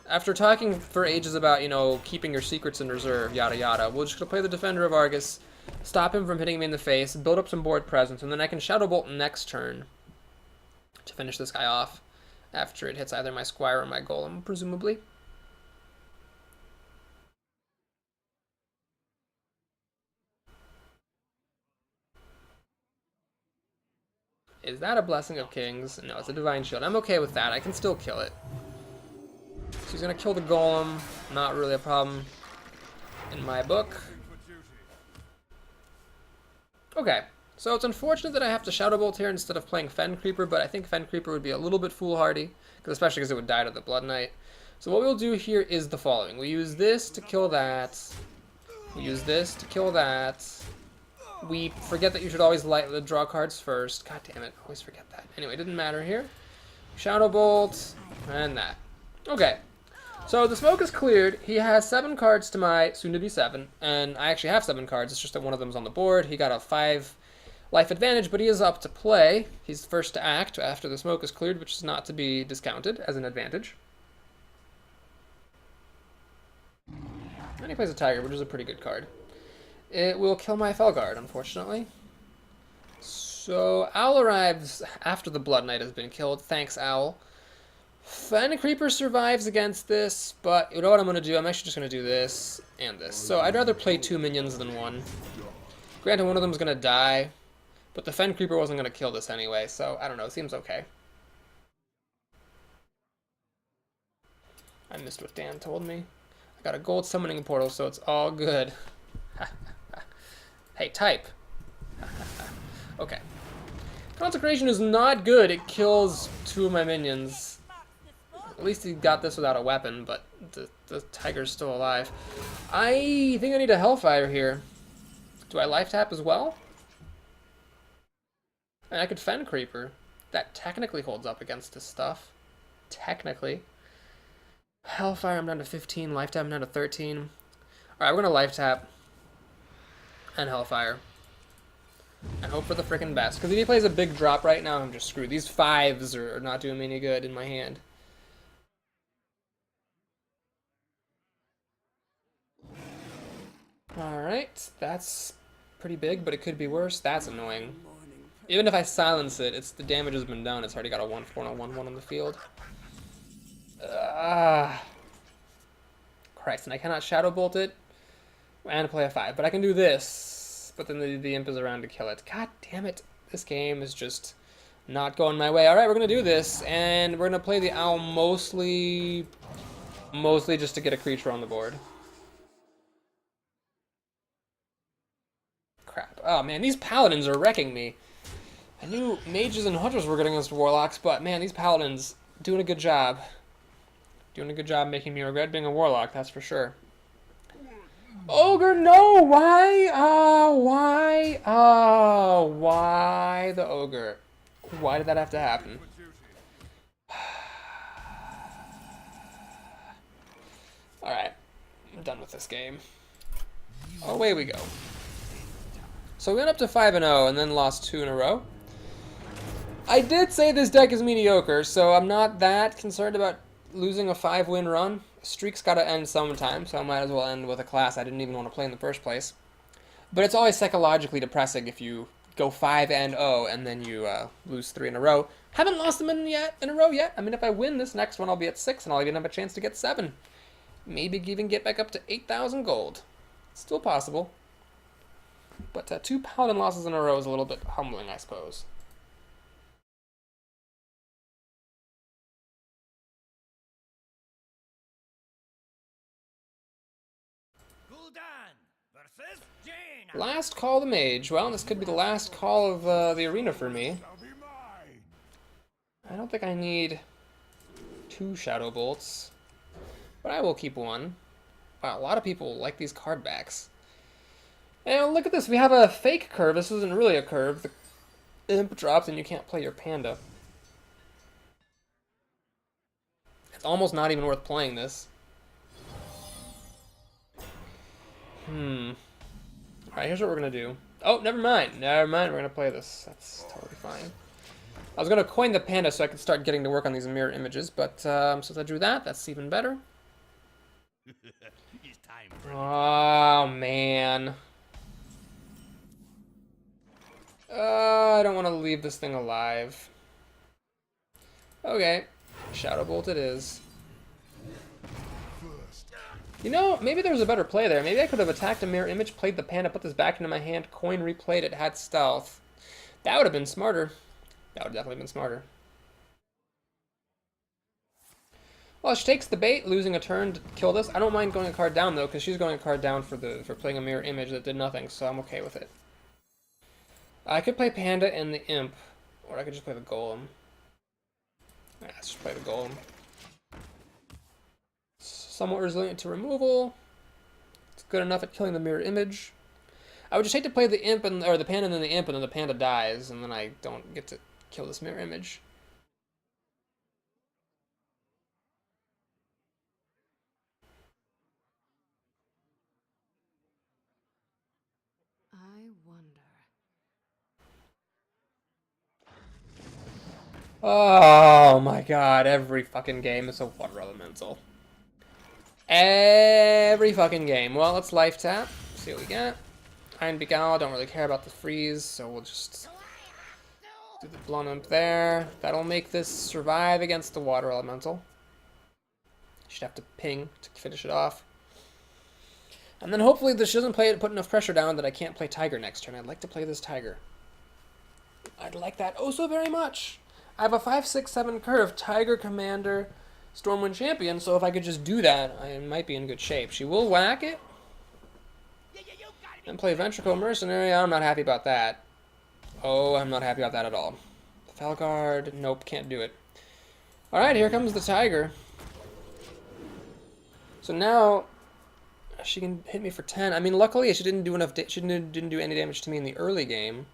After talking for ages about, keeping your secrets in reserve, yada yada, we're just gonna play the Defender of Argus, stop him from hitting me in the face, build up some board presence, and then I can Shadow Bolt next turn to finish this guy off after it hits either my Squire or my Golem, presumably. Is that a Blessing of Kings? No, it's a Divine Shield. I'm okay with that. I can still kill it. So he's going to kill the Golem. Not really a problem in my book. Okay. So it's unfortunate that I have to Shadow Bolt here instead of playing Fen Creeper, but I think Fen Creeper would be a little bit foolhardy, especially because it would die to the Blood Knight. So what we'll do here is the following. We use this to kill that. We use this to kill that. We forget that you should always draw cards first. God damn it, always forget that. Anyway, it didn't matter here. Shadow Bolt, and that. Okay, so the smoke is cleared. He has 7 cards to my soon-to-be 7, and I actually have 7 cards. It's just that one of them's on the board. He got a 5 life advantage, but he is up to play. He's first to act after the smoke is cleared, which is not to be discounted as an advantage. And he plays a Tiger, which is a pretty good card. It will kill my Felguard, unfortunately. So Owl arrives after the Blood Knight has been killed. Thanks, Owl. Fen Creeper survives against this, but you know what I'm going to do? I'm actually just going to do this and this. So I'd rather play 2 minions than 1. Granted, one of them is going to die, but the Fen Creeper wasn't going to kill this anyway, so I don't know. It seems okay. I missed what Dan told me. I got a gold summoning portal, so it's all good. Hey, type. Okay. Consecration is not good. It kills 2 of my minions. At least he got this without a weapon, but the Tiger's still alive. I think I need a Hellfire here. Do I life tap as well? And I could Fen Creeper. That technically holds up against this stuff. Technically. Hellfire, I'm down to 15. Life tap, I'm down to 13. Alright, we're gonna life tap. And Hellfire. And hope for the frickin' best. Because if he plays a big drop right now, I'm just screwed. These 5s are not doing me any good in my hand. Alright, that's pretty big, but it could be worse. That's annoying. Even if I silence it, the damage has been done. It's already got a 1-4 and a 1-1 on the field. Christ, and I cannot Shadow Bolt it and play a 5. But I can do this. But then the Imp is around to kill it. God damn it. This game is just not going my way. Alright, we're going to do this. And we're going to play the Owl mostly just to get a creature on the board. Crap. Oh man, these Paladins are wrecking me. I knew Mages and Hunters were good against Warlocks, but man, these Paladins doing a good job. Doing a good job making me regret being a Warlock, that's for sure. Ogre, no! Why? Why the Ogre? Why did that have to happen? Alright, I'm done with this game. Away we go. So we went up to 5-0 and then lost 2 in a row. I did say this deck is mediocre, so I'm not that concerned about losing a 5-win run. Streak's got to end sometime, so I might as well end with a class I didn't even want to play in the first place. But it's always psychologically depressing if you go 5-0 and then you lose 3 in a row. Haven't lost them in a row yet. I mean, if I win this next one, I'll be at 6, and I'll even have a chance to get 7. Maybe even get back up to 8,000 gold. Still possible. But 2 Paladin losses in a row is a little bit humbling, I suppose. Last call the mage. Well, this could be the last call of the arena for me. I don't think I need 2 Shadow Bolts, but I will keep 1. Wow, a lot of people like these card backs. And look at this, we have a fake curve. This isn't really a curve. The Imp drops and you can't play your Panda. It's almost not even worth playing this. Alright, here's what we're going to do. Oh, never mind. Never mind, we're going to play this. That's totally fine. I was going to coin the Panda so I could start getting to work on these mirror images, but since I drew that, that's even better. Oh, man. I don't want to leave this thing alive. Okay. Shadow Bolt it is. You know, maybe there was a better play there. Maybe I could have attacked a mirror image, played the Panda, put this back into my hand, coin replayed it, had stealth. That would have been smarter. That would have definitely been smarter. Well, she takes the bait, losing a turn to kill this. I don't mind going a card down, though, because she's going a card down for playing a mirror image that did nothing, so I'm okay with it. I could play Panda and the Imp, or I could just play the Golem. Let's just play the Golem. Somewhat resilient to removal. It's good enough at killing the mirror image. I would just hate to play the Imp or the Panda and then the Imp, and then the Panda dies, and then I don't get to kill this mirror image. I wonder. Oh my god, every fucking game is a water elemental. Every fucking game. Well, let's life tap. See what we get. Iron Begal, don't really care about the freeze, so we'll just do the Blown Imp there. That'll make this survive against the water elemental. Should have to ping to finish it off. And then hopefully she doesn't put enough pressure down that I can't play Tiger next turn. I'd like to play this Tiger. I'd like that oh so very much. I have a 5/6/7 curve, Tiger, Commander, Stormwind Champion, so if I could just do that, I might be in good shape. She will whack it. And play Ventricle Mercenary. I'm not happy about that. Oh, I'm not happy about that at all. Felguard, nope, can't do it. Alright, here comes the Tiger. So now she can hit me for 10. I mean, luckily she didn't do enough. She didn't do any damage to me in the early game,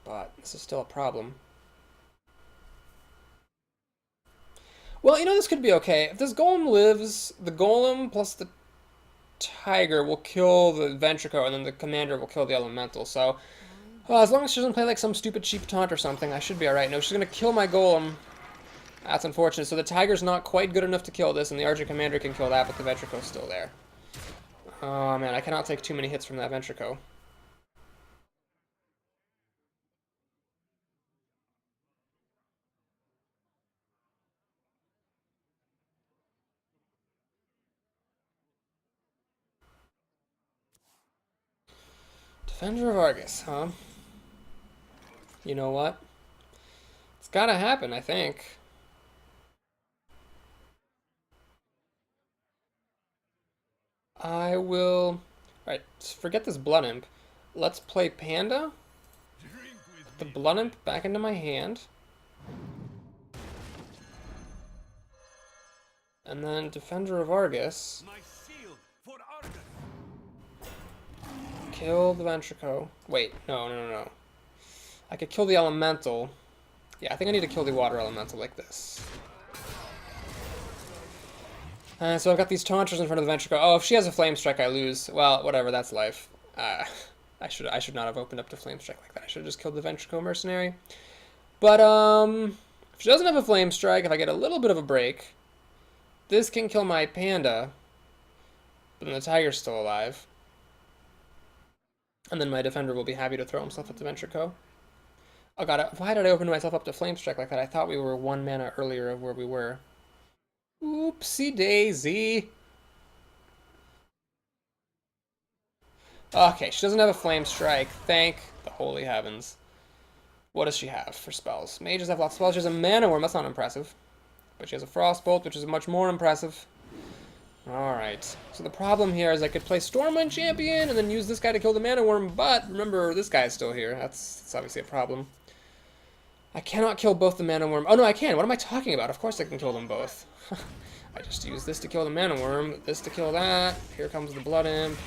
but this is still a problem. Well, you know, this could be okay. If this Golem lives, the Golem plus the Tiger will kill the Ventrico, and then the Commander will kill the Elemental. So, as long as she doesn't play like some stupid cheap taunt or something, I should be alright. No, she's gonna kill my Golem. That's unfortunate. So the Tiger's not quite good enough to kill this, and the Archer Commander can kill that, but the Ventrico's still there. Oh man, I cannot take too many hits from that Ventrico. Defender of Argus, huh? You know what? It's gotta happen, I think. I will... Alright, forget this Blood Imp. Let's play Panda. Put the Blood Imp back into my hand. And then Defender of Argus. Kill the Ventrico. Wait, no. I could kill the Elemental. Yeah, I think I need to kill the Water Elemental like this. So I've got these Taunters in front of the Ventrico. Oh, if she has a Flame Strike, I lose. Well, whatever, that's life. I should not have opened up to Flame Strike like that. I should have just killed the Ventrico Mercenary. But, if she doesn't have a Flame Strike, if I get a little bit of a break, this can kill my Panda. But then the Tiger's still alive. And then my Defender will be happy to throw himself at the Ventrico. Oh god, why did I open myself up to Flame Strike like that? I thought we were 1 mana earlier of where we were. Oopsie daisy. Okay, she doesn't have a Flame Strike. Thank the holy heavens. What does she have for spells? Mages have lots of spells. She has a Mana Worm. That's not impressive. But she has a Frostbolt, which is much more impressive. Alright. So the problem here is I could play Stormwind Champion and then use this guy to kill the Mana Worm, but remember, this guy's still here. That's obviously a problem. I cannot kill both the Mana Worm. Oh, no, I can. What am I talking about? Of course I can kill them both. I just use this to kill the Mana Worm, this to kill that. Here comes the Blood Imp.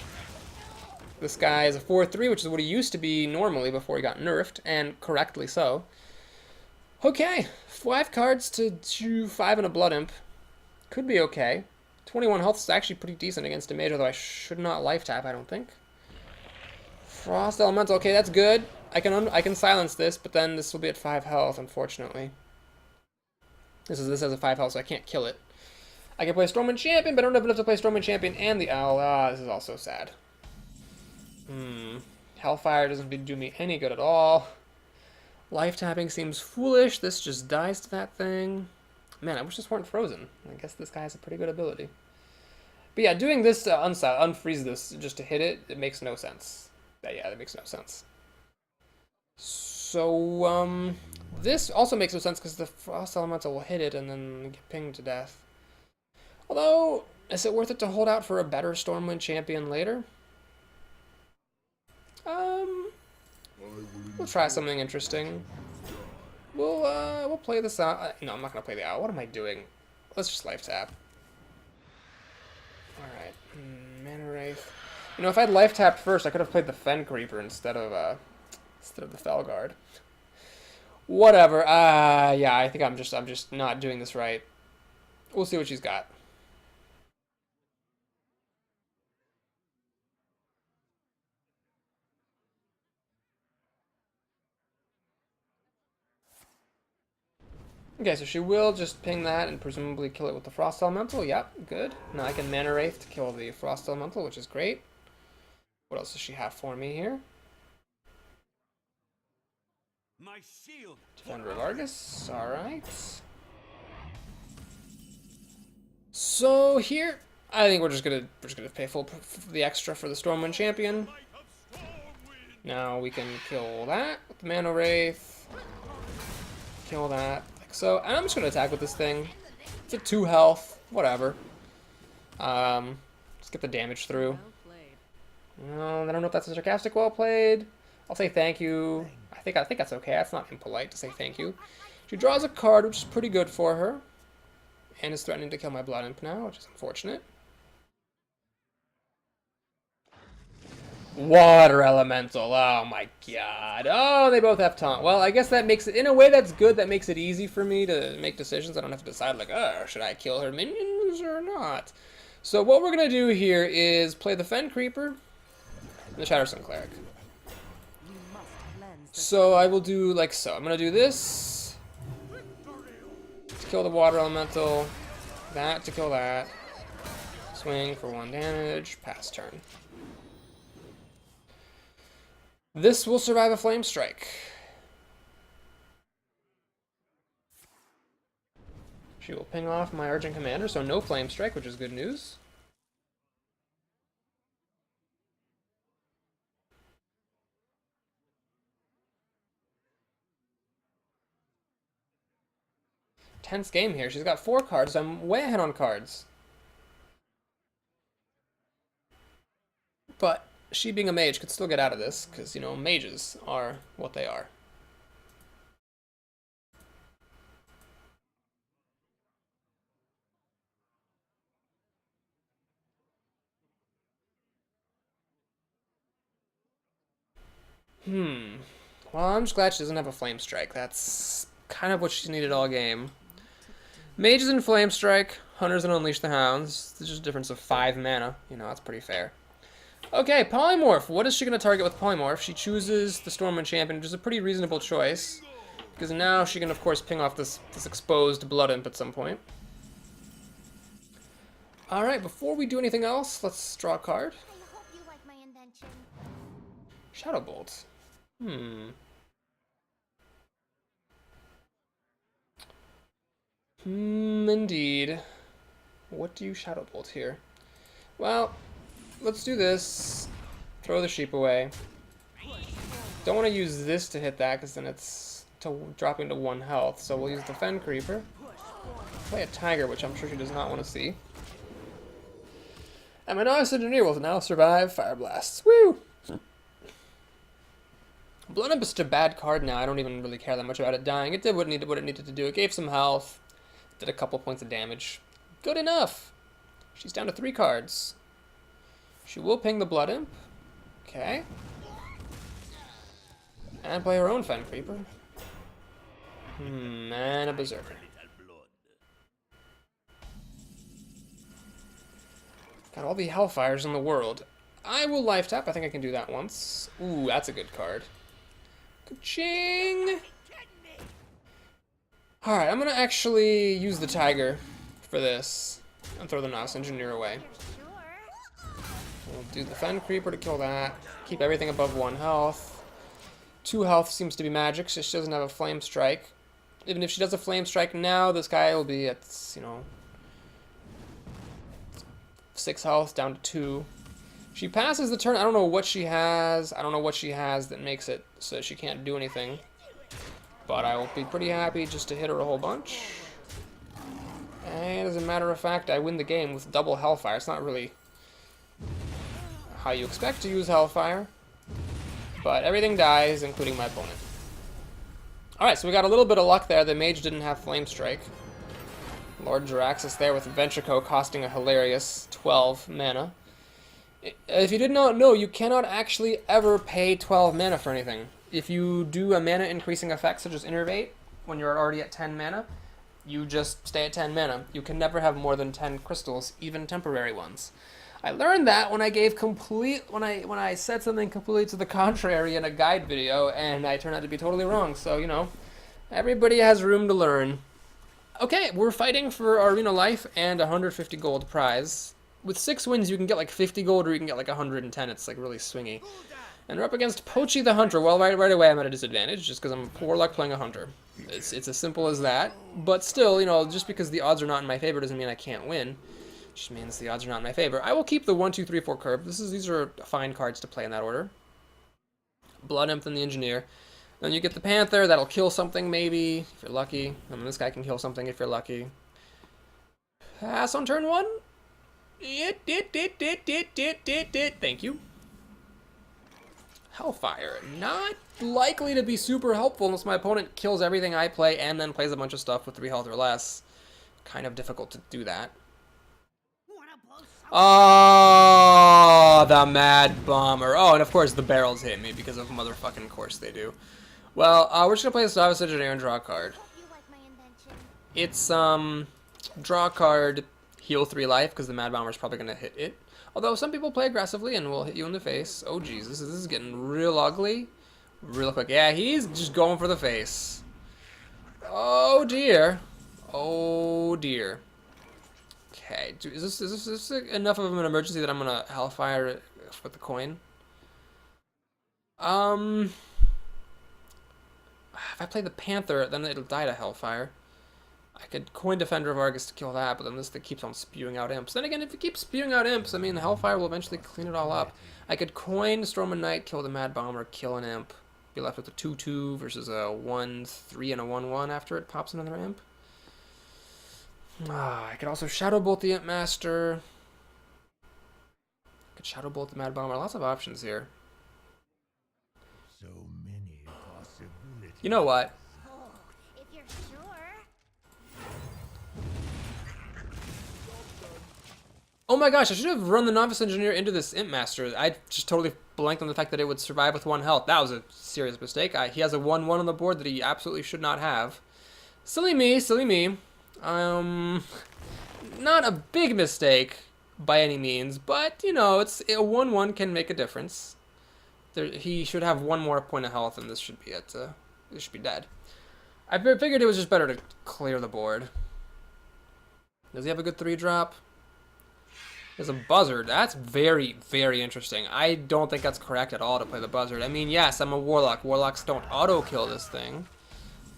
This guy is a 4/3, which is what he used to be normally before he got nerfed, and correctly so. Okay, 5 cards to 5 and a Blood Imp. Could be okay. 21 health is actually pretty decent against a mage, although I should not life tap, I don't think. Frost Elemental, okay, that's good. I can silence this, but then this will be at 5 health, unfortunately. This has a 5 health, so I can't kill it. I can play Stormwind Champion, but I don't have enough to play Stormwind Champion and the Owl. Ah, this is also sad. Hellfire doesn't do me any good at all. Life tapping seems foolish. This just dies to that thing. Man, I wish this weren't frozen. I guess this guy has a pretty good ability. But yeah, doing this to unfreeze this just to hit it, it makes no sense. Yeah, that makes no sense. So, this also makes no sense because the Frost Elemental will hit it and then get pinged to death. Although, is it worth it to hold out for a better Stormwind Champion later? We'll try something interesting. We'll play this out. No, I'm not gonna play the Owl. What am I doing? Let's just life tap. Alright. Mana Wraith. You know, if I'd life tapped first, I could have played the Fen Creeper instead of the Felguard. Whatever. Yeah, I think I'm just not doing this right. We'll see what she's got. Okay, so she will just ping that and presumably kill it with the Frost Elemental. Yep, good. Now I can Mana Wraith to kill the Frost Elemental, which is great. What else does she have for me here? My shield. Defender of Argus. Alright. So here, I think we're just gonna pay full the extra for the Stormwind Champion. Now we can kill that with the Mana Wraith. Kill that, like so. And I'm just gonna attack with this thing. It's at 2 health, whatever. Let's get the damage through. Well played. I don't know if that's a sarcastic well played. I'll say thank you. I think that's okay. That's not impolite to say thank you. She draws a card, which is pretty good for her. And is threatening to kill my Blood Imp now, which is unfortunate. Water Elemental. Oh my god. Oh, they both have taunt. Well, I guess that makes it, in a way that's good. That makes it easy for me to make decisions. I don't have to decide like, oh, should I kill her minions or not? So what we're going to do here is play the Fen Creeper and the Shatterstone Cleric. You must cleanse the So I will do like so. I'm going to do this to kill the Water Elemental, that to kill that, swing for 1 damage, pass turn. This will survive a Flame Strike. She will ping off my Urgent Commander, so no Flame Strike, which is good news. Tense game here. She's got 4 cards, so I'm way ahead on cards. But she being a mage could still get out of this, because, you know, mages are what they are. Well, I'm just glad she doesn't have a Flame Strike. That's kind of what she needed all game. Mages and Flame Strike, Hunters and Unleash the Hounds. There's just a difference of 5 mana. You know, that's pretty fair. Okay, Polymorph. What is she going to target with Polymorph? She chooses the Stormwind Champion, which is a pretty reasonable choice. Because now she can, of course, ping off this exposed Blood Imp at some point. Alright, before we do anything else, let's draw a card. I hope you like my invention. Shadow Bolt. Indeed. What do you Shadow Bolt here? Well, let's do this. Throw the sheep away. Don't want to use this to hit that, because then it's dropping to 1 health. So we'll use the Fen Creeper. Play a Tiger, which I'm sure she does not want to see. And my Novice Engineer will now survive Fire Blasts. Woo! Blood Imp is such a bad card now, I don't even really care that much about it dying. It did what it needed to do. It gave some health. Did a couple points of damage. Good enough! She's down to 3 cards. She will ping the Blood Imp. Okay. And play her own Fen Creeper. And a Berserker. Got all the Hellfires in the world. I will life tap. I think I can do that once. Ooh, that's a good card. Ka-ching! Alright, I'm gonna actually use the Tiger for this. And throw the Novice Engineer away. Sure. We'll do the Fen Creeper to kill that. Keep everything above 1 health. 2 health seems to be magic, so she doesn't have a Flame Strike. Even if she does a Flame Strike now, this guy will be at, you know, 6 health down to 2. She passes the turn. I don't know what she has. I don't know what she has that makes it so she can't do anything. But I will be pretty happy just to hit her a whole bunch. And as a matter of fact, I win the game with double Hellfire. It's not really how you expect to use Hellfire. But everything dies, including my opponent. Alright, so we got a little bit of luck there. The mage didn't have Flame Strike. Lord JARAXXUS there with Ventrico costing a hilarious 12 mana. If you did not know, you cannot actually ever pay 12 mana for anything. If you do a mana increasing effect such as Innervate, when you're already at 10 mana, you just stay at 10 mana. You can never have more than 10 crystals, even temporary ones. I learned that when I gave when I said something completely to the contrary in a guide video, and I turned out to be totally wrong. So, you know, everybody has room to learn. Okay, we're fighting for Arena Life and 150 gold prize. With 6 wins, you can get like 50 gold or you can get like 110. It's like really swingy. And we're up against Pochi the Hunter. Well, right away I'm at a disadvantage just because I'm a Warlock playing a Hunter. It's as simple as that. But still, you know, just because the odds are not in my favor doesn't mean I can't win. It just means the odds are not in my favor. I will keep the 1, 2, 3, 4 curve. These are fine cards to play in that order. Blood Imp and the Engineer. Then you get the Panther. That'll kill something maybe, if you're lucky. I mean, this guy can kill something if you're lucky. Pass on turn 1. Thank you. Hellfire. Not likely to be super helpful unless my opponent kills everything I play and then plays a bunch of stuff with 3 health or less. Kind of difficult to do that. Oh, the Mad Bomber. Oh, and of course the barrels hit me because of motherfucking course they do. Well, we're just gonna play this Novice Engineer and draw a card. Hope you like my invention. It's, draw a card, heal 3 life, because the Mad Bomber's probably gonna hit it. Although some people play aggressively and will hit you in the face. Oh jeez, this is getting real ugly. Real quick. Yeah, he's just going for the face. Oh dear. Oh dear. Okay, is this enough of an emergency that I'm gonna Hellfire it with the coin? If I play the Panther, then it'll die to Hellfire. I could coin Defender of Argus to kill that, but then this thing keeps on spewing out imps. Then again, if it keeps spewing out imps, I mean, Hellfire will eventually clean it all up. I could coin Storm Knight, kill the Mad Bomber, kill an imp. Be left with a 2-2 versus a 1-3 and a 1-1 after it pops another imp. I could also Shadow Bolt the Imp Master. I could Shadow Bolt the Mad Bomber. Lots of options here. So many possibilities. You know what? If you're sure. Oh my gosh, I should have run the Novice Engineer into this Imp Master. I just totally blanked on the fact that it would survive with 1 health. That was a serious mistake. He has a 1-1 on the board that he absolutely should not have. Silly me, silly me. Not a big mistake by any means, but, you know, a 1-1 can make a difference. He should have 1 more point of health, and this should be it. This should be dead. I figured it was just better to clear the board. Does he have a good 3-drop? There's a Buzzard. That's very, very interesting. I don't think that's correct at all to play the Buzzard. I mean, yes, I'm a Warlock. Warlocks don't auto-kill this thing.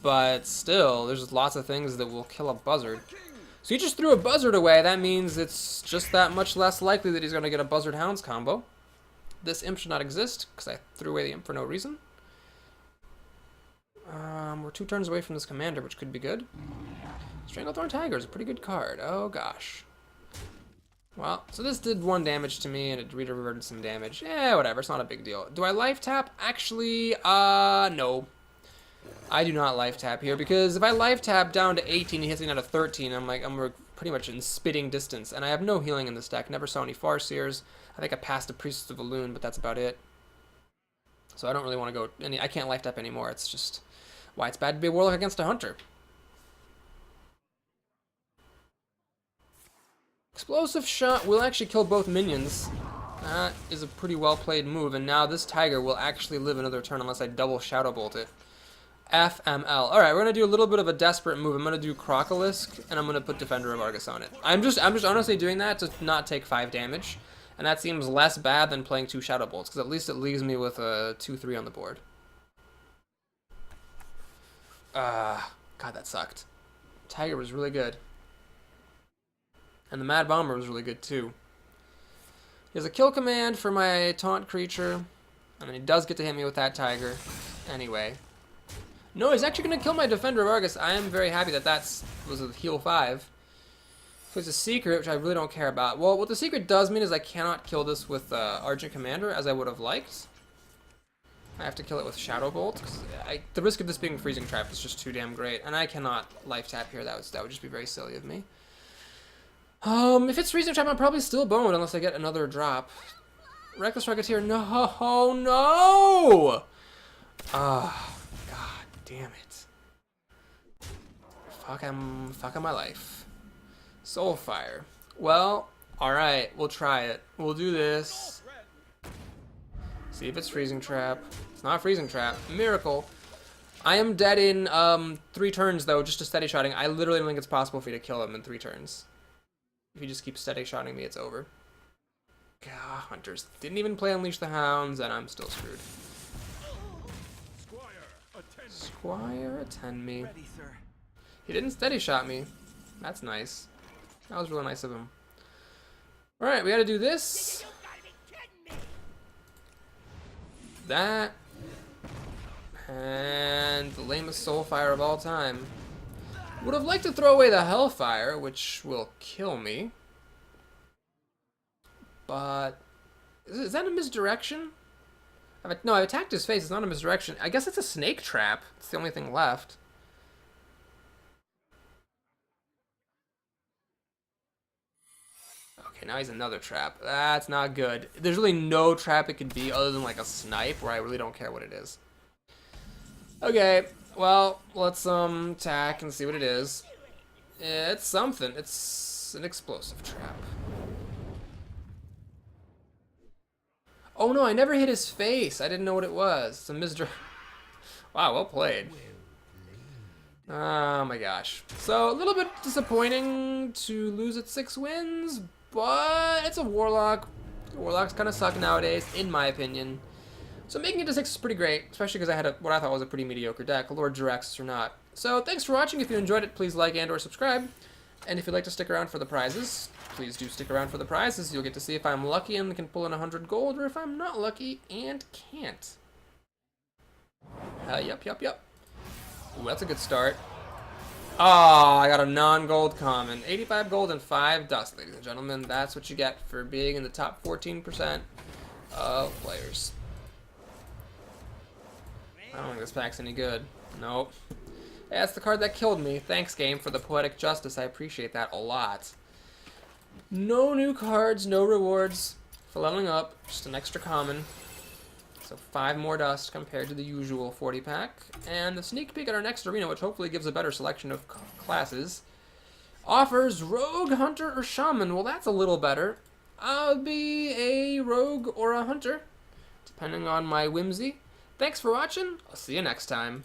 But still, there's lots of things that will kill a Buzzard. So he just threw a Buzzard away. That means it's just that much less likely that he's going to get a Buzzard Hounds combo. This imp should not exist, because I threw away the imp for no reason. We're 2 turns away from this commander, which could be good. Stranglethorn Tiger is a pretty good card. Oh, gosh. Well, so this did 1 damage to me, and it reverted some damage. Yeah, whatever. It's not a big deal. Do I life tap? Actually, no. I do not life tap here, because if I life tap down to 18, he hits me down to 13, I'm pretty much in spitting distance, and I have no healing in this deck. Never saw any Farseers. I think I passed a Priestess of Elune, but that's about it. So I don't really want to go I can't life tap anymore. It's just why it's bad to be a Warlock against a Hunter. Explosive Shot will actually kill both minions. That is a pretty well played move, and now this Tiger will actually live another turn unless I double Shadow Bolt it. FML. Alright, we're gonna do a little bit of a desperate move. I'm gonna do Crocolisk, and I'm gonna put Defender of Argus on it. I'm just honestly doing that to not take 5 damage, and that seems less bad than playing 2 Shadow Bolts, because at least it leaves me with a 2-3 on the board. God, that sucked. Tiger was really good. And the Mad Bomber was really good too. He has a kill command for my taunt creature, and then he does get to hit me with that Tiger. Anyway. No, he's actually going to kill my Defender of Argus. I am very happy that was a heal 5. So it's a secret, which I really don't care about. Well, what the secret does mean is I cannot kill this with Argent Commander, as I would have liked. I have to kill it with Shadow Bolt, because the risk of this being Freezing Trap is just too damn great, and I cannot life tap here. That would just be very silly of me. If it's Freezing Trap, I'm probably still boned unless I get another drop. Reckless Rocketeer, no, no! God damn it. Fuck my life. Soulfire. Well, alright, we'll try it. We'll do this. See if it's Freezing Trap. It's not Freezing Trap. Miracle. I am dead in 3 turns, though, just to steady shotting. I literally don't think it's possible for you to kill him in 3 turns. If you just keep steady shotting me, it's over. God, Hunters didn't even play Unleash the Hounds, and I'm still screwed. Squire, attend me. Ready, sir. He didn't steady shot me. That's nice. That was really nice of him. Alright, we gotta do this. That. And the lamest Soulfire of all time. Would have liked to throw away the Hellfire, which will kill me. But is that a misdirection? No, I attacked his face. It's not a misdirection. I guess it's a snake trap. It's the only thing left. Okay, now he's another trap. That's not good. There's really no trap it could be other than like a snipe where I really don't care what it is. Okay, well, let's attack and see what it is. It's something. It's an explosive trap. Oh no, I never hit his face. I didn't know what it was. It's a misdirect. Wow, well played. Oh my gosh. So, a little bit disappointing to lose at 6 wins, but it's a Warlock. Warlocks kind of suck nowadays, in my opinion. So making it to 6 is pretty great, especially because I had what I thought was a pretty mediocre deck, Lord JARAXXUS or not. So thanks for watching. If you enjoyed it, please like and or subscribe. And if you'd like to stick around for the prizes, please do stick around for the prizes. You'll get to see if I'm lucky and can pull in 100 gold, or if I'm not lucky and can't. Yup. Ooh, that's a good start. Oh, I got a non-gold common. 85 gold and 5 dust, ladies and gentlemen. That's what you get for being in the top 14% of players. I don't think this pack's any good. Nope. Hey, that's the card that killed me. Thanks, game, for the poetic justice. I appreciate that a lot. No new cards, no rewards for leveling up. Just an extra common. So 5 more dust compared to the usual 40 pack. And the sneak peek at our next arena, which hopefully gives a better selection of classes, offers Rogue, Hunter, or Shaman. Well, that's a little better. I'll be a Rogue or a Hunter, depending on my whimsy. Thanks for watching. I'll see you next time.